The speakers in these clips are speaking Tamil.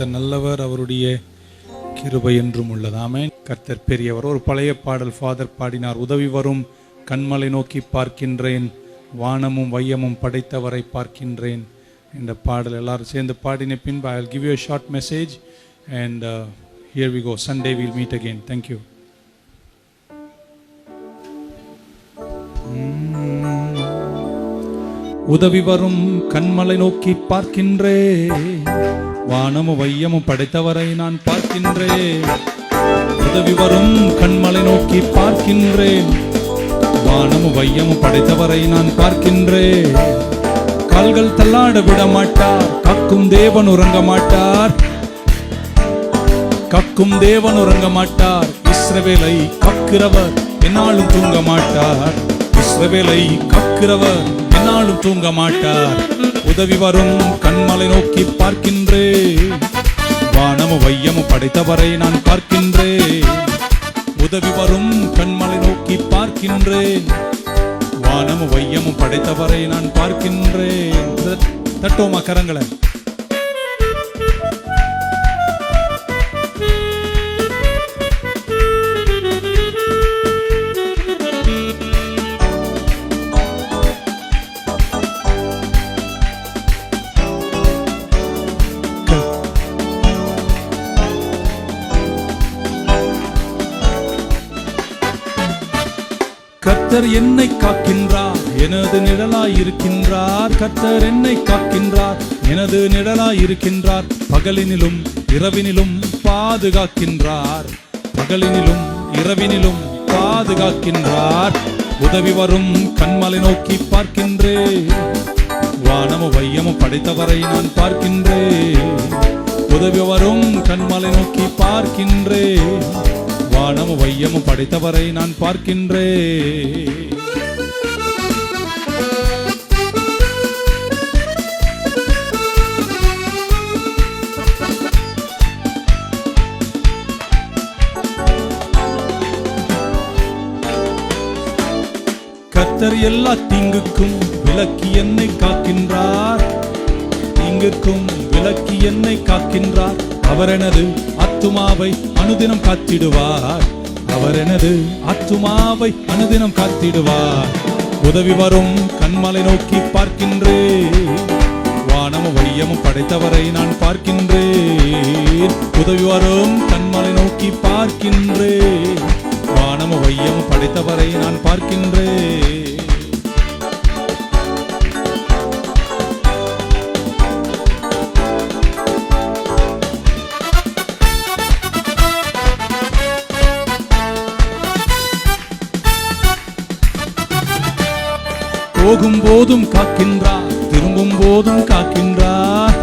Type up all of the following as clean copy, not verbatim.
கர்த்தர் நல்லவர், அவருடைய கிருபை என்றும் உள்ளது. ஆமென். கர்த்தர் பெரியவர். ஒரு பழைய பாடல் ஃபாதர் பாடினார். உதவி வரும் கண்மலை நோக்கி பார்க்கின்றேன், வானமும் வையமும் படைத்தவரை பார்க்கின்றேன். இந்த பாடல் எல்லாரும் சேர்ந்து பாடின பின்பு I will give you a short message and here we go. Sunday we'll meet again. Thank you. உதவி வரும் கண்மலை நோக்கி பார்க்கின்றேன், வானமும் வையமும் படைத்தவரை நான் பார்க்கின்றேன். உதவி வரும் கண்மலை நோக்கி பார்க்கின்றேன், வானமும் வையமும் படைத்தவரை நான் பார்க்கின்றேன். கால்கள் தள்ளாட விட மாட்டார், கக்கும் தேவன் உறங்க மாட்டார். கக்கும் தேவன் உறங்க மாட்டார். இஸ்ரவேலை கக்கிறவர் என்னாலும் தூங்க மாட்டார். இஸ்ரவேலை கக்கிறவர் என்னாலும் தூங்க மாட்டார். உதவி வரும் கண்மலை நோக்கி பார்க்கின்றேன், வானமும் வையமும் படைத்தவரை நான் பார்க்கின்றேன். உதவி வரும் கண்மலை நோக்கி பார்க்கின்றேன், வானமும் வையமும் படைத்தவரை நான் பார்க்கின்றேன். தட்டோமா கரங்களை. கர்த்தர் என்னை காக்கின்றார், எனது நிழலாய் இருக்கின்றார். கர்த்தர் என்னை காக்கின்றார், எனது நிழலாய் இருக்கின்றார். பகலினிலும் இரவினிலும் பாதுகாக்கின்றார். பகலினிலும் இரவினிலும் பாதுகாக்கின்றார். உதவி வரும் கண்மலை நோக்கி பார்க்கின்றேன், வானமும் வையமும் படைத்தவரை நான் பார்க்கின்றேன். உதவி வரும் கண்மலை நோக்கி பார்க்கின்றேன், வானமும் வையமும் படைத்தவரை நான் பார்க்கின்றேன். கர்த்தர் எல்லா தீங்குக்கும் விலக்கி என்னை காக்கின்றார். தீங்குக்கும் விலக்கி என்னை காக்கின்றார். அவர் எனது ஆத்துமாவை அனுதினம் காத்திடுவார். அவர் எனது ஆத்துமாவை அனுதினம் காத்திடுவார். உதவி வரும் கண்மலை நோக்கி பார்க்கின்றேன், வானமும் வையமும் படைத்தவரை நான் பார்க்கின்றேன். உதவி வரும் கண்மலை நோக்கி பார்க்கின்றேன், வானமும் வையமும் படைத்தவரை நான் பார்க்கின்றேன். போகும் போதும் காக்கின்றார், திரும்பும் போதும் காக்கின்றார்.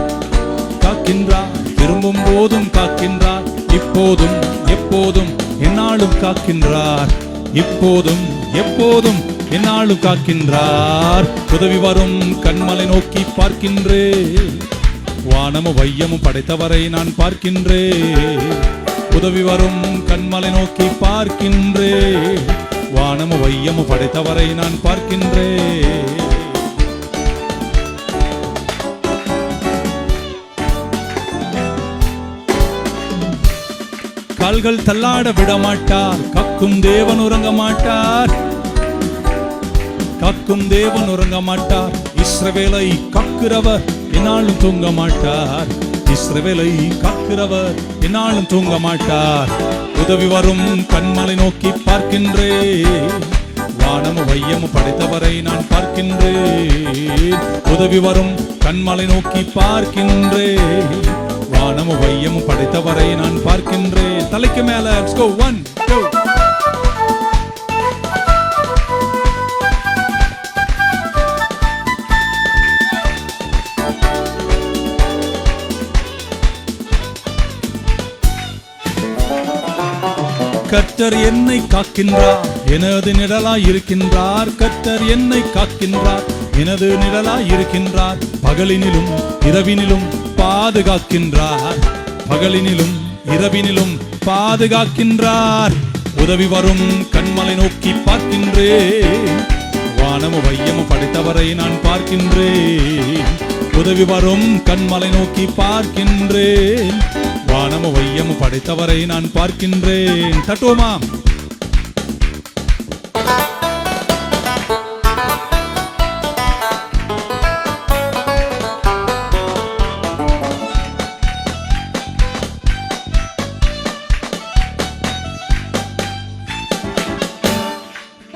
காக்கின்றார், திரும்பும் போதும் காக்கின்றார். இப்போதும் எப்போதும் என்னாலும் காக்கின்றார். இப்போதும் எப்போதும் என்னாலும் காக்கின்றார். உதவி வரும் கண்மலை நோக்கி பார்க்கின்றேன், வானமும் வையமும் படைத்தவரை நான் பார்க்கின்றேன். உதவி வரும் கண்மலை நோக்கி பார்க்கின்றேன், வானமும் வையமும் படைத்தவரை நான் பார்க்கின்றேன். கால்கள் தள்ளாட விட மாட்டார், கக்கும் தேவன் உறங்க மாட்டார். கக்கும் தேவன் உறங்க மாட்டார். இஸ்ரவேலை கக்கிறவர் என்னாலும் தூங்க மாட்டார். இஸ்ரவேலை காக்கிறவர் என்னாலும் தூங்க மாட்டார். உதவி வரும் கண்மலை நோக்கி பார்க்கின்றேன், வானமும் வையமும் படைத்தவரை நான் பார்க்கின்றேன். உதவி வரும் கண்மலை நோக்கி பார்க்கின்றேன், வானமும் வையமும் படைத்தவரை நான் பார்க்கின்றேன். தலைக்கு மேல. Let's go. 1 2. கர்த்தர் என்னை காக்கின்றார், எனது நிழலாய் இருக்கின்றார். கர்த்தர் என்னை காக்கின்றார், எனது நிழலாய் இருக்கின்றார். பகலினிலும் இரவினிலும் பாதுகாக்கின்றார். பகலினிலும் இரவினிலும் பாதுகாக்கின்றார். உதவி வரும் கண்மலை நோக்கி பார்க்கின்றேன், வானமும் வையமும் படைத்தவரை நான் பார்க்கின்றேன். உதவி வரும் கண்மலை நோக்கி பார்க்கின்றேன். வானமும் வையமும் படைத்தவரை நான் பார்க்கின்றேன். தட்டுவோமா?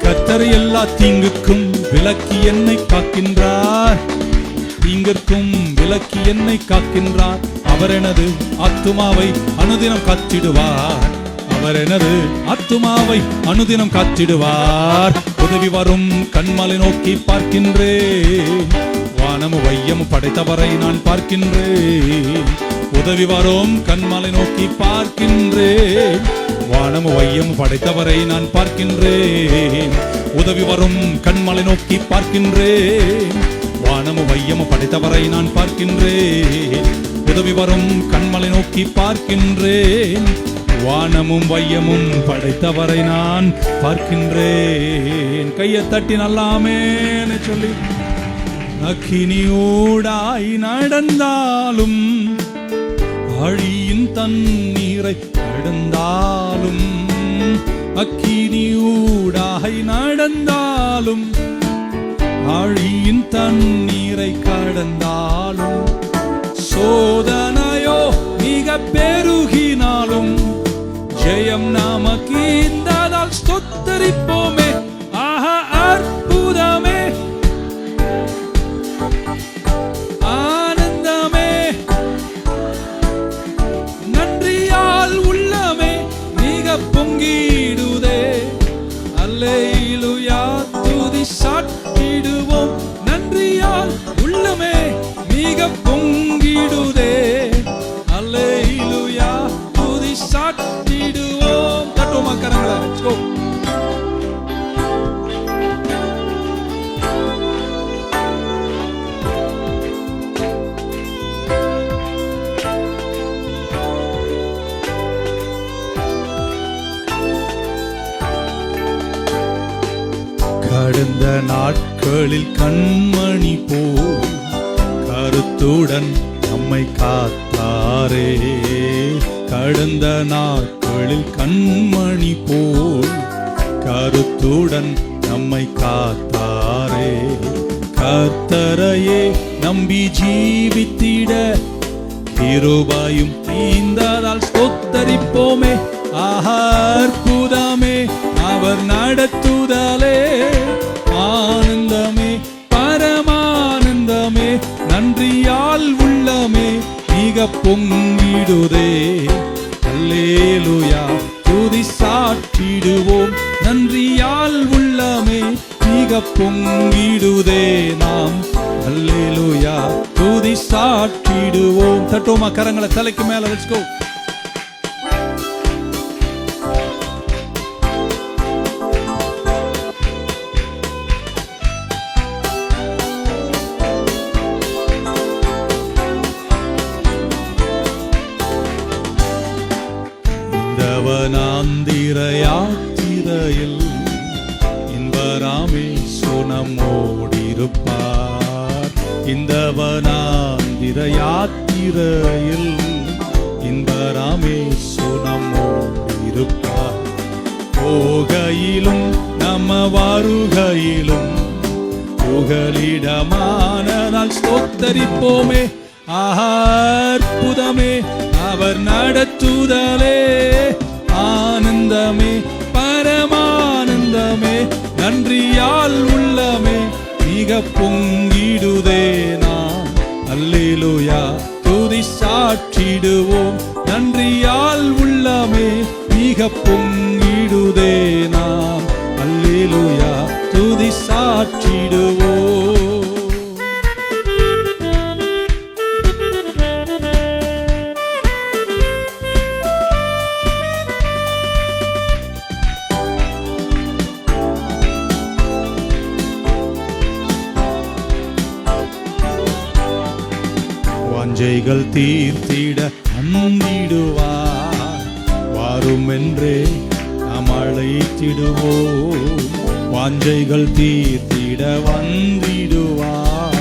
கர்த்தர் எல்லா தீங்குக்கும் விலக்கி என்னை காக்கின்றார். தீங்கிற்கும் விலக்கி என்னை காக்கின்றார். அவர் எனது ஆத்துமாவை அனுதினம் காத்திடுவார். அவர் எனது ஆத்துமாவை அனுதினம் காத்திடுவார். உதவி வரும் கண்மலை நோக்கி பார்க்கின்றேன். வானமும் வையமும் படைத்தவரை நான் பார்க்கின்றேன். உதவி வரும் கண்மலை நோக்கி பார்க்கின்றேன். வானமும் வையமும் படைத்தவரை நான் பார்க்கின்றேன். உதவி வரும் கண்மலை நோக்கி பார்க்கின்றேன். வானமும் வையமும் படைத்தவரை நான் பார்க்கின்றேன். உதவி வரும் கண்மலை நோக்கி பார்க்கின்றேன். வானமும் வையமும் படைத்தவரை நான் பார்க்கின்றேன். கையை தட்டி நல்லாமேன்னு சொல்லி அக்கினியூடாய் நடந்தாலும் ஆழியின் தண்ணீரை கடந்தாலும் அக்கினியூடாய் நடந்தாலும் ஆழியின் தண்ணீரை கடந்தாலும் சோதனையோ மிக பெருகினாலும் ஜெயம் நமக்கு இந்ததால் ஸ்தோத்தரிப்போமே. ஆஹா அற்புதமே ஆனந்தமே நன்றியால் உள்ளமே மிக பொங்கிடுதே. அல்லேலூயா துதி சாட்டிடுவோம். நன்றியால் உள்ளமே மிக பொங்கிடுதே. அல்லேலூயா துதி சாட்டிடுவோம். தட்டுவோமா கரங்களை? Let's go. கடந்த நாட்களில் கண்மணி போல் கருத்துடன் நம்மை காத்தாரே. கடந்த நாட்களில் கண்மணி போல் கருத்துடன் நம்மை காத்தாரே. கர்த்தரையே நம்பி ஜீவித்திட கிருபையும் தீர்ந்ததால் ஸ்தோத்தரிப்போமே. ஆஹா அற்புதமே அவர் நடத்துதலே. ஆனந்தமே பரமானந்தமே நன்றியால் உள்ளமே மிக பொங்கிடுதே. அல்லேலூயா துதி சாட்டிடுவோம். நன்றியால் உள்ளமே மிக பொங்கிடுதே. நாம் அல்லேலூயா துதி சாட்டிடுவோம். தட்டுவோமா கரங்களை தலைக்கு மேல? லெட்ஸ் கோ. இந்தவனாந்திர யாத்திரையில் இன்பராமே சுனமோடிருப்பார். இந்தவனாந்திர யாத்திரையில் இன்பராமே சுனமோடிருப்பார். போகையிலும் நம்ம வருகையிலும் புகலிடமானதால் ஸ்தோத்தரிப்போமே. அற்புதமே அவர் நடத்துதலே. ஆனந்தமே பரமானந்தமே நன்றியால் உள்ளமே மிக பொங்கிடுதே. நாம் அல்லேலூயா துதி சாட்டிடுவோம். நன்றியால் உள்ளமே மிக பொங்கிடுதே. நாம் அல்லேலூயா துதி சாட்டிடுவோம். வாஞ்சைகள் தீர்த்திட வந்திடுவார். வாரும் என்றே நாம் அழைத்திடுவோம். வாஞ்சைகள் தீர்த்திட வந்திடுவார்.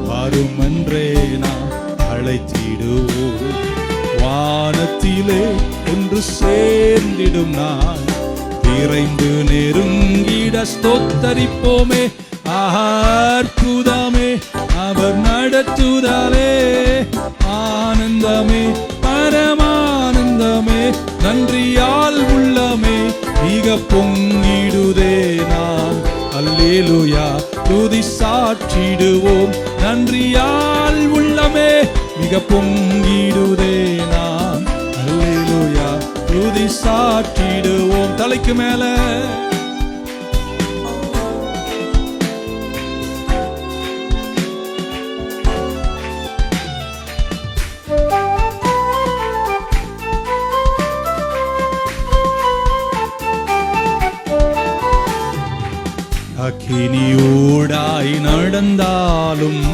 வாரும் என்றே நாம் அழைத்திடுவோம். வானத்திலே ஒன்று சேர்ந்திடும் நாள் விரைந்து நெருங்கிட ஸ்தோத்தரிப்போமே. அற்புதமே அவர் நடத்துதலே, ஆனந்தமே பரமானந்தமே, நன்றியால் உள்ளமே மிக பொங்கிடுதே நாம். அல்லேலூயா துதி சாற்றிடுவோம். நன்றியால் உள்ளமே மிக பொங்கிடுதே நாம். அல்லேலூயா துதி சாற்றிடுவோம். தலைக்கு மேல அக்கினியூடாய் நடந்தாலும்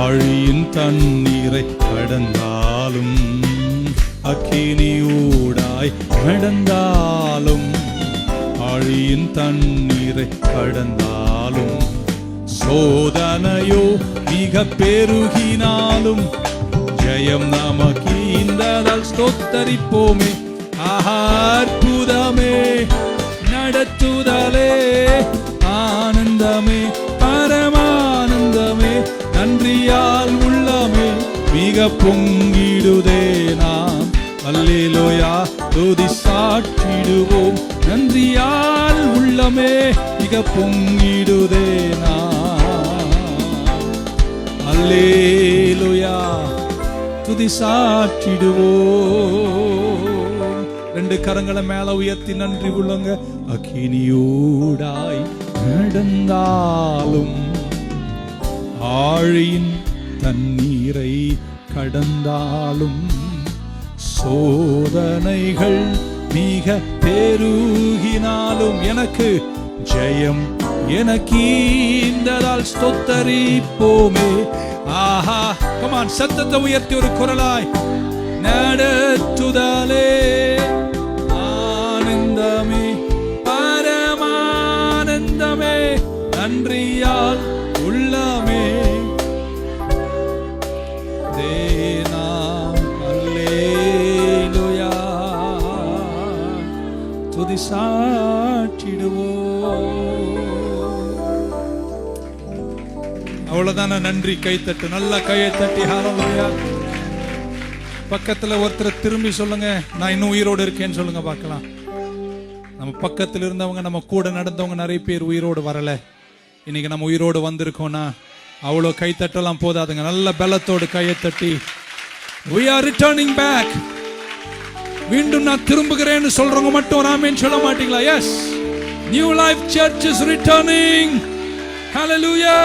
ஆழியின் தண்ணீரை கடந்தாலும், அக்கினியூடாய் நடந்தாலும் ஆழியின் தண்ணீரை கடந்தாலும், சோதனையோ மிக பெருகினாலும் ஜெயம் நமக்கு இந்ததால் ஸ்தோத்தரிப்போமே. அற்புதமே நடத்துதலே, ஆனந்தமே பரமானந்தமே, நன்றியால் உள்ளமே மிக பொங்கிடுதே நாம். அல்லேலூயா துதி சாற்றிடுவோம். நன்றியால் உள்ளமே மிக பொங்கிடுதே நாம். அல்லேலூயா துதி சாற்றிடுவோம். ரெண்டு கரங்களை மேல உயர்த்தி நன்றி உள்ளங்க. அக்கினியூடாய் நடந்தாலும் ஆழியின் தண்ணீரை கடந்தாலும், சோதனைகள் மிக பெருகினாலும் எனக்கு ஜெயம் எனக்கீந்ததால் ஸ்தோத்தரிப்போமே. ஆஹா கமான், சத்தத்தை உயர்த்தி ஒரு குரலாய். நடத்துதலே, ஆனந்தமே பரமானந்தமே, நன்றியால் உள்ளமே தேனாம். அல்லேலூயா துதி சாற்றிடுவோம். அவ்வளவுதான? நன்றி. கைத்தட்டு, நல்ல கையை தட்டி ஹல்லேலூயா. பக்கத்துல ஒருத்தர் திரும்பி சொல்லுங்க, நான் இன்னும் உயிரோடு இருக்கேன்னு சொல்லுங்க பார்க்கலாம். நம்ம பக்கத்தில் இருந்தவங்க, நம்ம கூட நடந்தவங்க நிறைய பேர் உயிரோடு வரல. இன்னைக்கு நம்ம உயிரோடு வந்திருக்கோம்னா அவ்வளோ கைத்தட்டலாம் போதாதுங்க. நல்ல பலத்தோடு கையை தட்டி we are returning back. மீண்டும் நான் திரும்புகிறேன்னு சொல்றவங்க மட்டும் ஆமென் சொல்ல மாட்டீங்களா? Yes, new life church is returning. Hallelujah.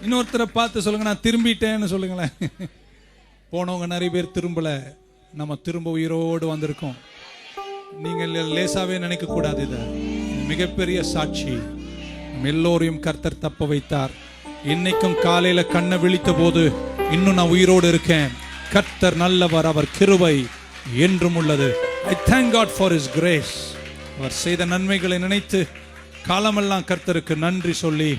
இன்னொருத்தரை பார்த்து சொல்லுங்க, நான் திரும்பிட்டேன்னு சொல்லுங்களேன். போனவங்க நிறைய பேர் திரும்பல, நம்ம திரும்ப உயிரோடு வந்திருக்கோம். நீங்கள் லேசாவே நினைக்க கூடாது. இது மிகப்பெரிய சாட்சி. எல்லோரையும் கர்த்தர் தப்ப வைத்தார். இன்னைக்கும் காலையில கண்ணை விழித்த போது இன்னும் நான் உயிரோடு இருக்கேன். கர்த்தர் நல்லவர், அவர் கிருபை என்றும் உள்ளது. I thank God for his grace. அவர் செய்த நன்மைகளை நினைத்து காலமெல்லாம் கர்த்தருக்கு நன்றி சொல்லி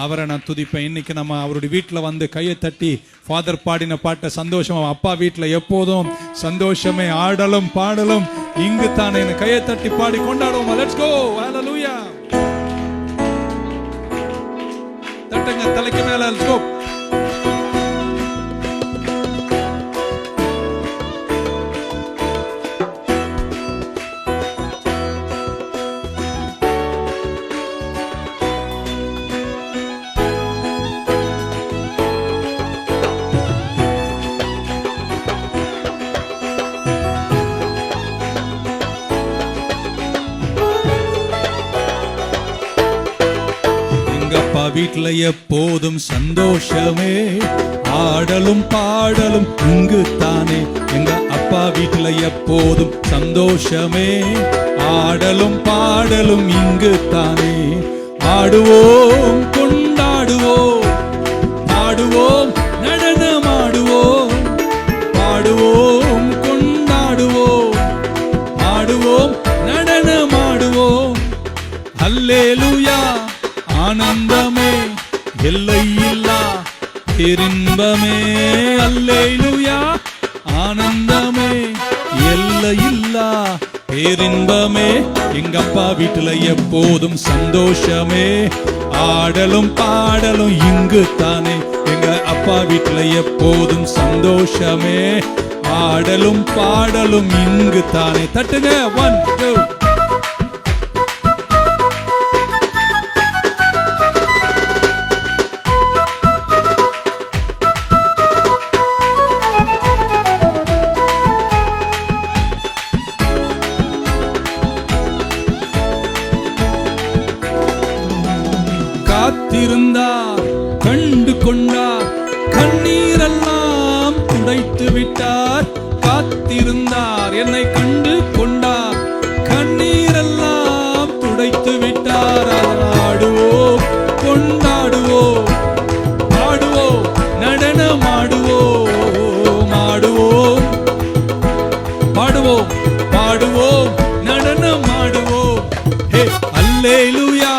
அவரை நான் துதிப்பேன். இன்னைக்கு நம்ம அவருடைய வீட்டில் வந்து கையை தட்டி ஃபாதர் பாடின பாட்டை சந்தோஷமா, அப்பா வீட்டில் எப்போதும் சந்தோஷமே ஆடலும் பாடலும் இங்கு தானே கையை தட்டி பாடி கொண்டாடுவோம். Let's go. ஹல்லேலூயா. தட்டுங்க தலைக்கு மேல. Let's go. வீட்டுல எப்போதும் சந்தோஷமே ஆடலும் பாடலும் இங்கு தானே. எங்க அப்பா வீட்டுல எப்போதும் சந்தோஷமே ஆடலும் பாடலும் இங்கு தானே. ஆடுவோம் கொண்டாடுவோம், பாடுவோம் நடனமாடுவோம், பாடுவோம் கொண்டாடுவோம், ஆடுவோம் நடனமாடுவோம். அல்லேலூயா. ஆனந்தமே எல்லையில்லா பேரின்பமே அல்லேலூயா, ஆனந்தமே எல்லையில்லா பேரின்பமே. எங்க அப்பா வீட்டுல எப்போதும் சந்தோஷமே, ஆடலும் பாடலும் இங்கு தானே. எங்க அப்பா வீட்டுல எப்போதும் சந்தோஷமே, ஆடலும் பாடலும் இங்கு தானே. தட்டுங்க 1 2. காத்திருந்தார், கண்டு கொண்டார், கண்ணீரெல்லாம் துடைத்து விட்டார். காத்திருந்தார், என்னை கண்டு கொண்டார், கண்ணீரெல்லாம் துடைத்து விட்டார். ஆடுவோம், கொண்டாடுவோம், ஆடுவோம், நடனமாடுவோம், ஆடுவோம், பாடுவோம், பாடுவோம், நடனமாடுவோம். ஹே அல்லேலூயா,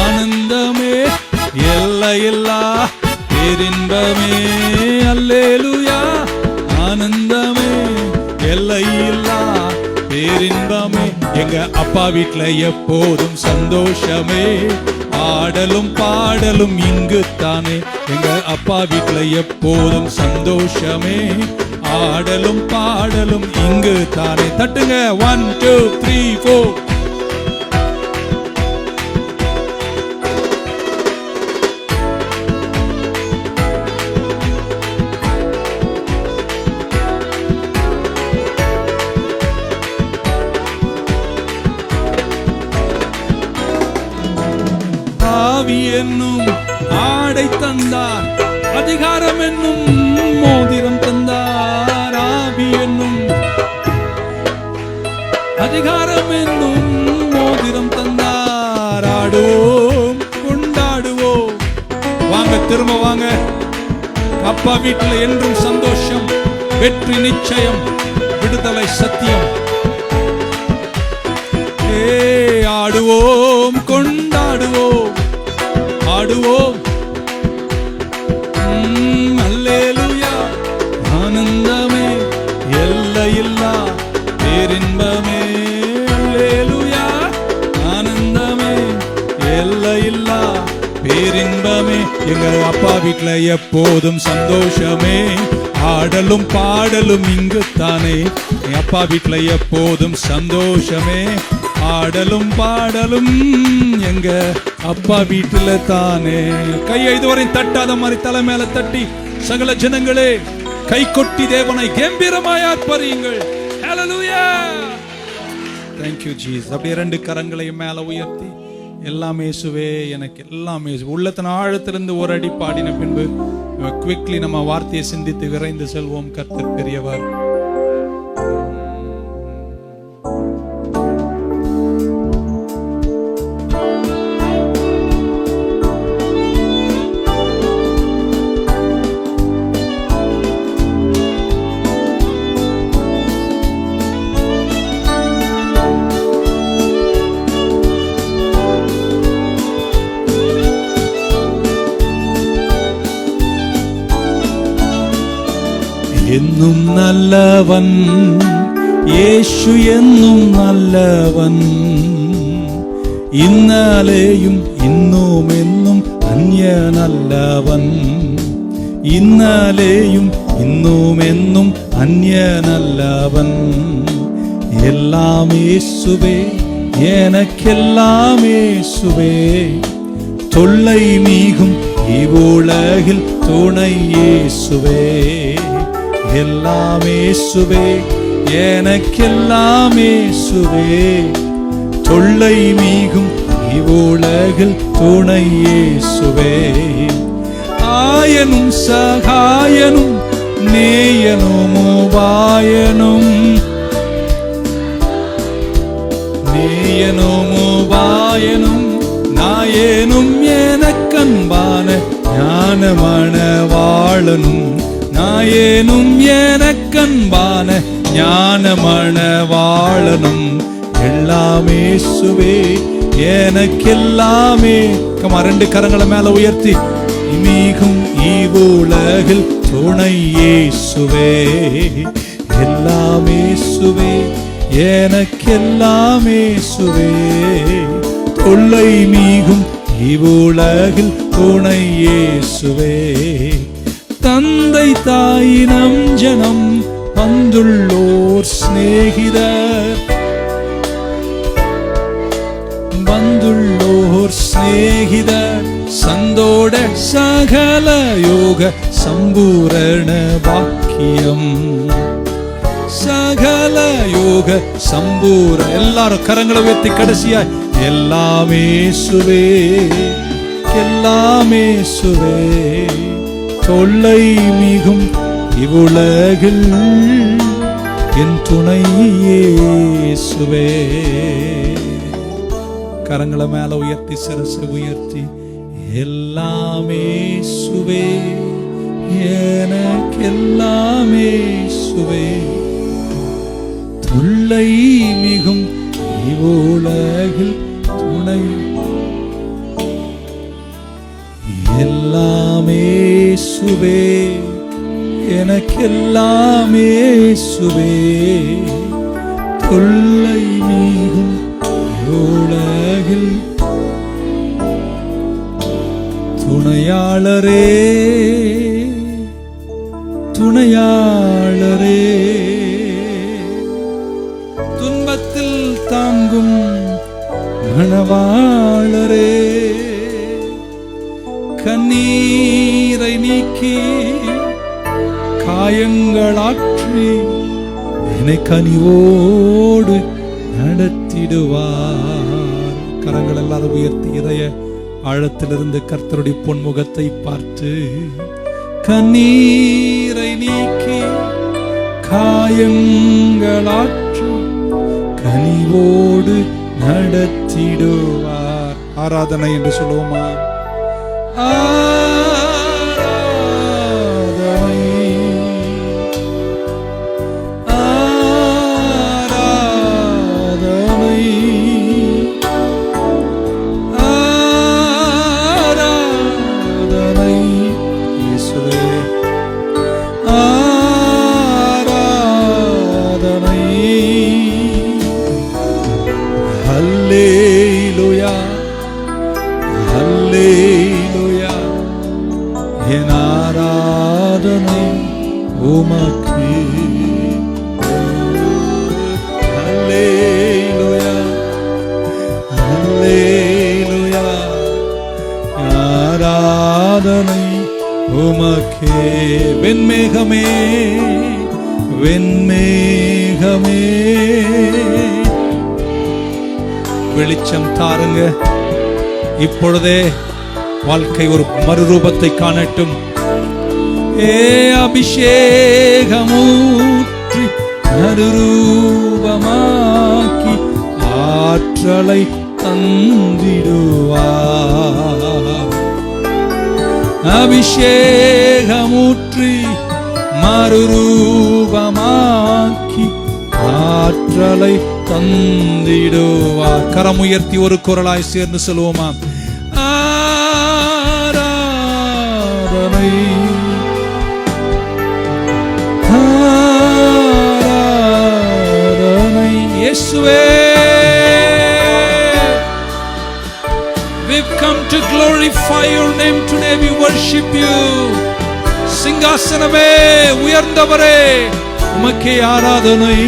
ஆனந்தமே எல்லையில்லா பேரின்பமே. அல்லேலூயா, ஆனந்தமே எல்லையில்லா பேரின்பமே. எங்க அப்பா வீட்டுல எப்போதும் சந்தோஷமே, ஆடலும் பாடலும் இங்கு தானே. எங்க அப்பா வீட்டுல எப்போதும் சந்தோஷமே, ஆடலும் பாடலும் இங்கு தானே. தட்டுங்க 1 2 3 4. ஆவி என்னும் ஆடை தந்தார், அதிகாரம் என்னும் மோதிரம் தந்தார். ஆவி என்னும் அதிகாரம் என்னும் மோதிரம் தந்தார். ஆடுவோம், கொண்டாடுவோம், வாங்க திரும்ப வாங்க. அப்பா வீட்டில் என்றும் சந்தோஷம், வெற்றி நிச்சயம், விடுதலை சத்தியம். ஆடுவோம், கொண்டாடுவோம், ஆடுவோம், அல்லேலூயா, ஆனந்தமே எல்லையில்லா பேரின்பமே. அல்லேலூயா, ஆனந்தமே எல்லையில்லா பேரின்பமே. எங்க அப்பா வீட்டுல எப்போதும் சந்தோஷமே, ஆடலும் பாடலும் இங்கு தானே. என் அப்பா வீட்டுல எப்போதும் சந்தோஷமே, ஆடலும் பாடலும் எங்க அப்பா வீட்டுல தானே. கையை இதுவரை தட்டாத மாதிரி தலை மேல தட்டி சகல ஜனங்களே கை கொட்டி தேவனை கம்பீரமாய் ஆர்ப்பரியுங்கள். ஹல்லேலூயா, thank you Jesus. அப்படியே 2 கரங்களையும் மேல உயர்த்தி எல்லாமே இயேசுவே, எனக்கு எல்லாமே உள்ளத்தின் ஆழத்திலிருந்து ஒரு அடி பாடின பின்பு குவிக்லி நம்ம வார்த்தையை சிந்தித்து விரைந்து செல்வோம். கர்த்தர் பெரியவர். എന്നും നല്ലവൻ യേശു, എന്നും നല്ലവൻ. ഇന്നലെയും ഇന്നും എന്നും അന്യനല്ലവൻ. ഇന്നലെയും ഇന്നും എന്നും അന്യനല്ലവൻ. എല്ലാം യേശുവേ, எனக்கெல்லாம் இயேசுவே. தொல்லை நீகும் இவ்வுலகில் துணை இயேசுவே. எல்லாம் இயேசுவே, எனக்கெல்லாம் இயேசுவே. தொல்லை நீகும் இவ்வுலகில் துணை இயேசுவே. ஆயனும் சகாயனும் நேயனும் உபாயனும், நேயனும் உபாயனும் நாயனும் எனக்கன்பான ஞானமான வாழனும். நாயனும் எனக்கன்பான ஞானமான வாழனும். எல்லாமே இயேசுவே, எனக்கெல்லாமே. கமா 2 கரங்களை மேல உயர்த்தி மிகும் இவ்வுலகில் துணை இயேசுவே. எல்லாம் இயேசுவே, எனக்கெல்லாம் இயேசுவே. தொல்லை மிகும் இவ்வுலகில் துணை இயேசுவே. தந்தை தாயினம் ஜனம் வந்துள்ளோர் சிநேகிதர், வந்துள்ளோர் சிநேகிதர். சந்தோட சகல யோக சம்பூரண பாக்கியம், சகல யோக சம்பூர. எல்லாரும் கரங்களை உயர்த்தி கடைசியாய் எல்லாம் இயேசுவே, எல்லாம் இயேசுவே. தொல்லை மிகும் இவ்வுலகில் என் துணை இயேசுவே. கரங்களை மேல உயர்த்தி சிரசு உயர்த்தி எல்லாம் இயேசுவே, எனக்கெல்லாம் இயேசுவே. தொல்லை மிகும் இவ்வுலகில் துணை. எல்லாம் இயேசுவே, எனக்கெல்லாம் இயேசுவே. தொல்லை மிகும் இவ்வுலகில் துணையாளரே, துணையாளரே. துன்பத்தில் தாங்கும் மணவாளரே. கண்ணீரை நீக்கி காயங்களாற்றி என்னை கனிவோடு நடத்திடுவார். கரங்கள் எல்லாரும் உயர்த்தி இதய ஆழத்திலிருந்து கர்த்தருடைய பொன்முகத்தை பார்த்து கண்ணீரை நீக்கி காயங்களாற்றி கனிவோடு நடத்திடுவார். ஆராதனை என்று சொல்லுவோமா? ஆராதனை, ஆராதனை, ஆராதனை இயேசுவே. ஆராதனை. அல்லேலூயா, அல்லேலூயா. என் ஆராதனை உமக்கு. அல்லேலூயா, அல்லேலூயா. ஆராதனை உமக்கே. வெண்மேகமே, வெண்மேகமே, வெளிச்சம் தாருங்க. இப்பொழுதே வாழ்க்கை ஒரு மறுரூபத்தை காணட்டும். ஏ அபிஷேகமூற்றி மறுரூபமாக்கி ஆற்றலை தந்திடுவார். அபிஷேகமூற்றி மறுரூபமாக்கி ஆற்றலை தந்திடுவார். கரம் உயர்த்தி ஒரு குரலாய் சேர்ந்து சொல்லுவோமா? ஆராதனை, ஆராதனை இயேசுவே. We've come to glorify your name today. We worship you. சிங்காசனமே, உயர்ந்தவரே, உமக்கே ஆராதனை.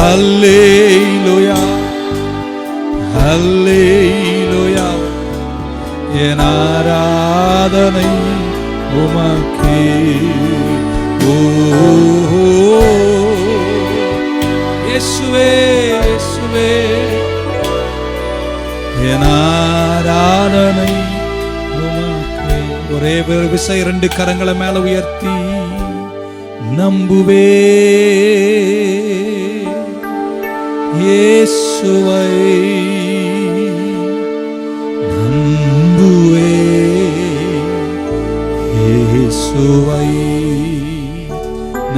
அல்லேலூயா, அல்லேலூயா. என் ஆராதனை உமக்கே. ஓ இயேசுவே, இயேசுவே. என் ஆராதனை உமக்கே. ஒரே ஒரு விசை ரெண்டு கரங்களை மேல உயர்த்தி நம்புவே இயேசுவை, நம்புவே இயேசுவை,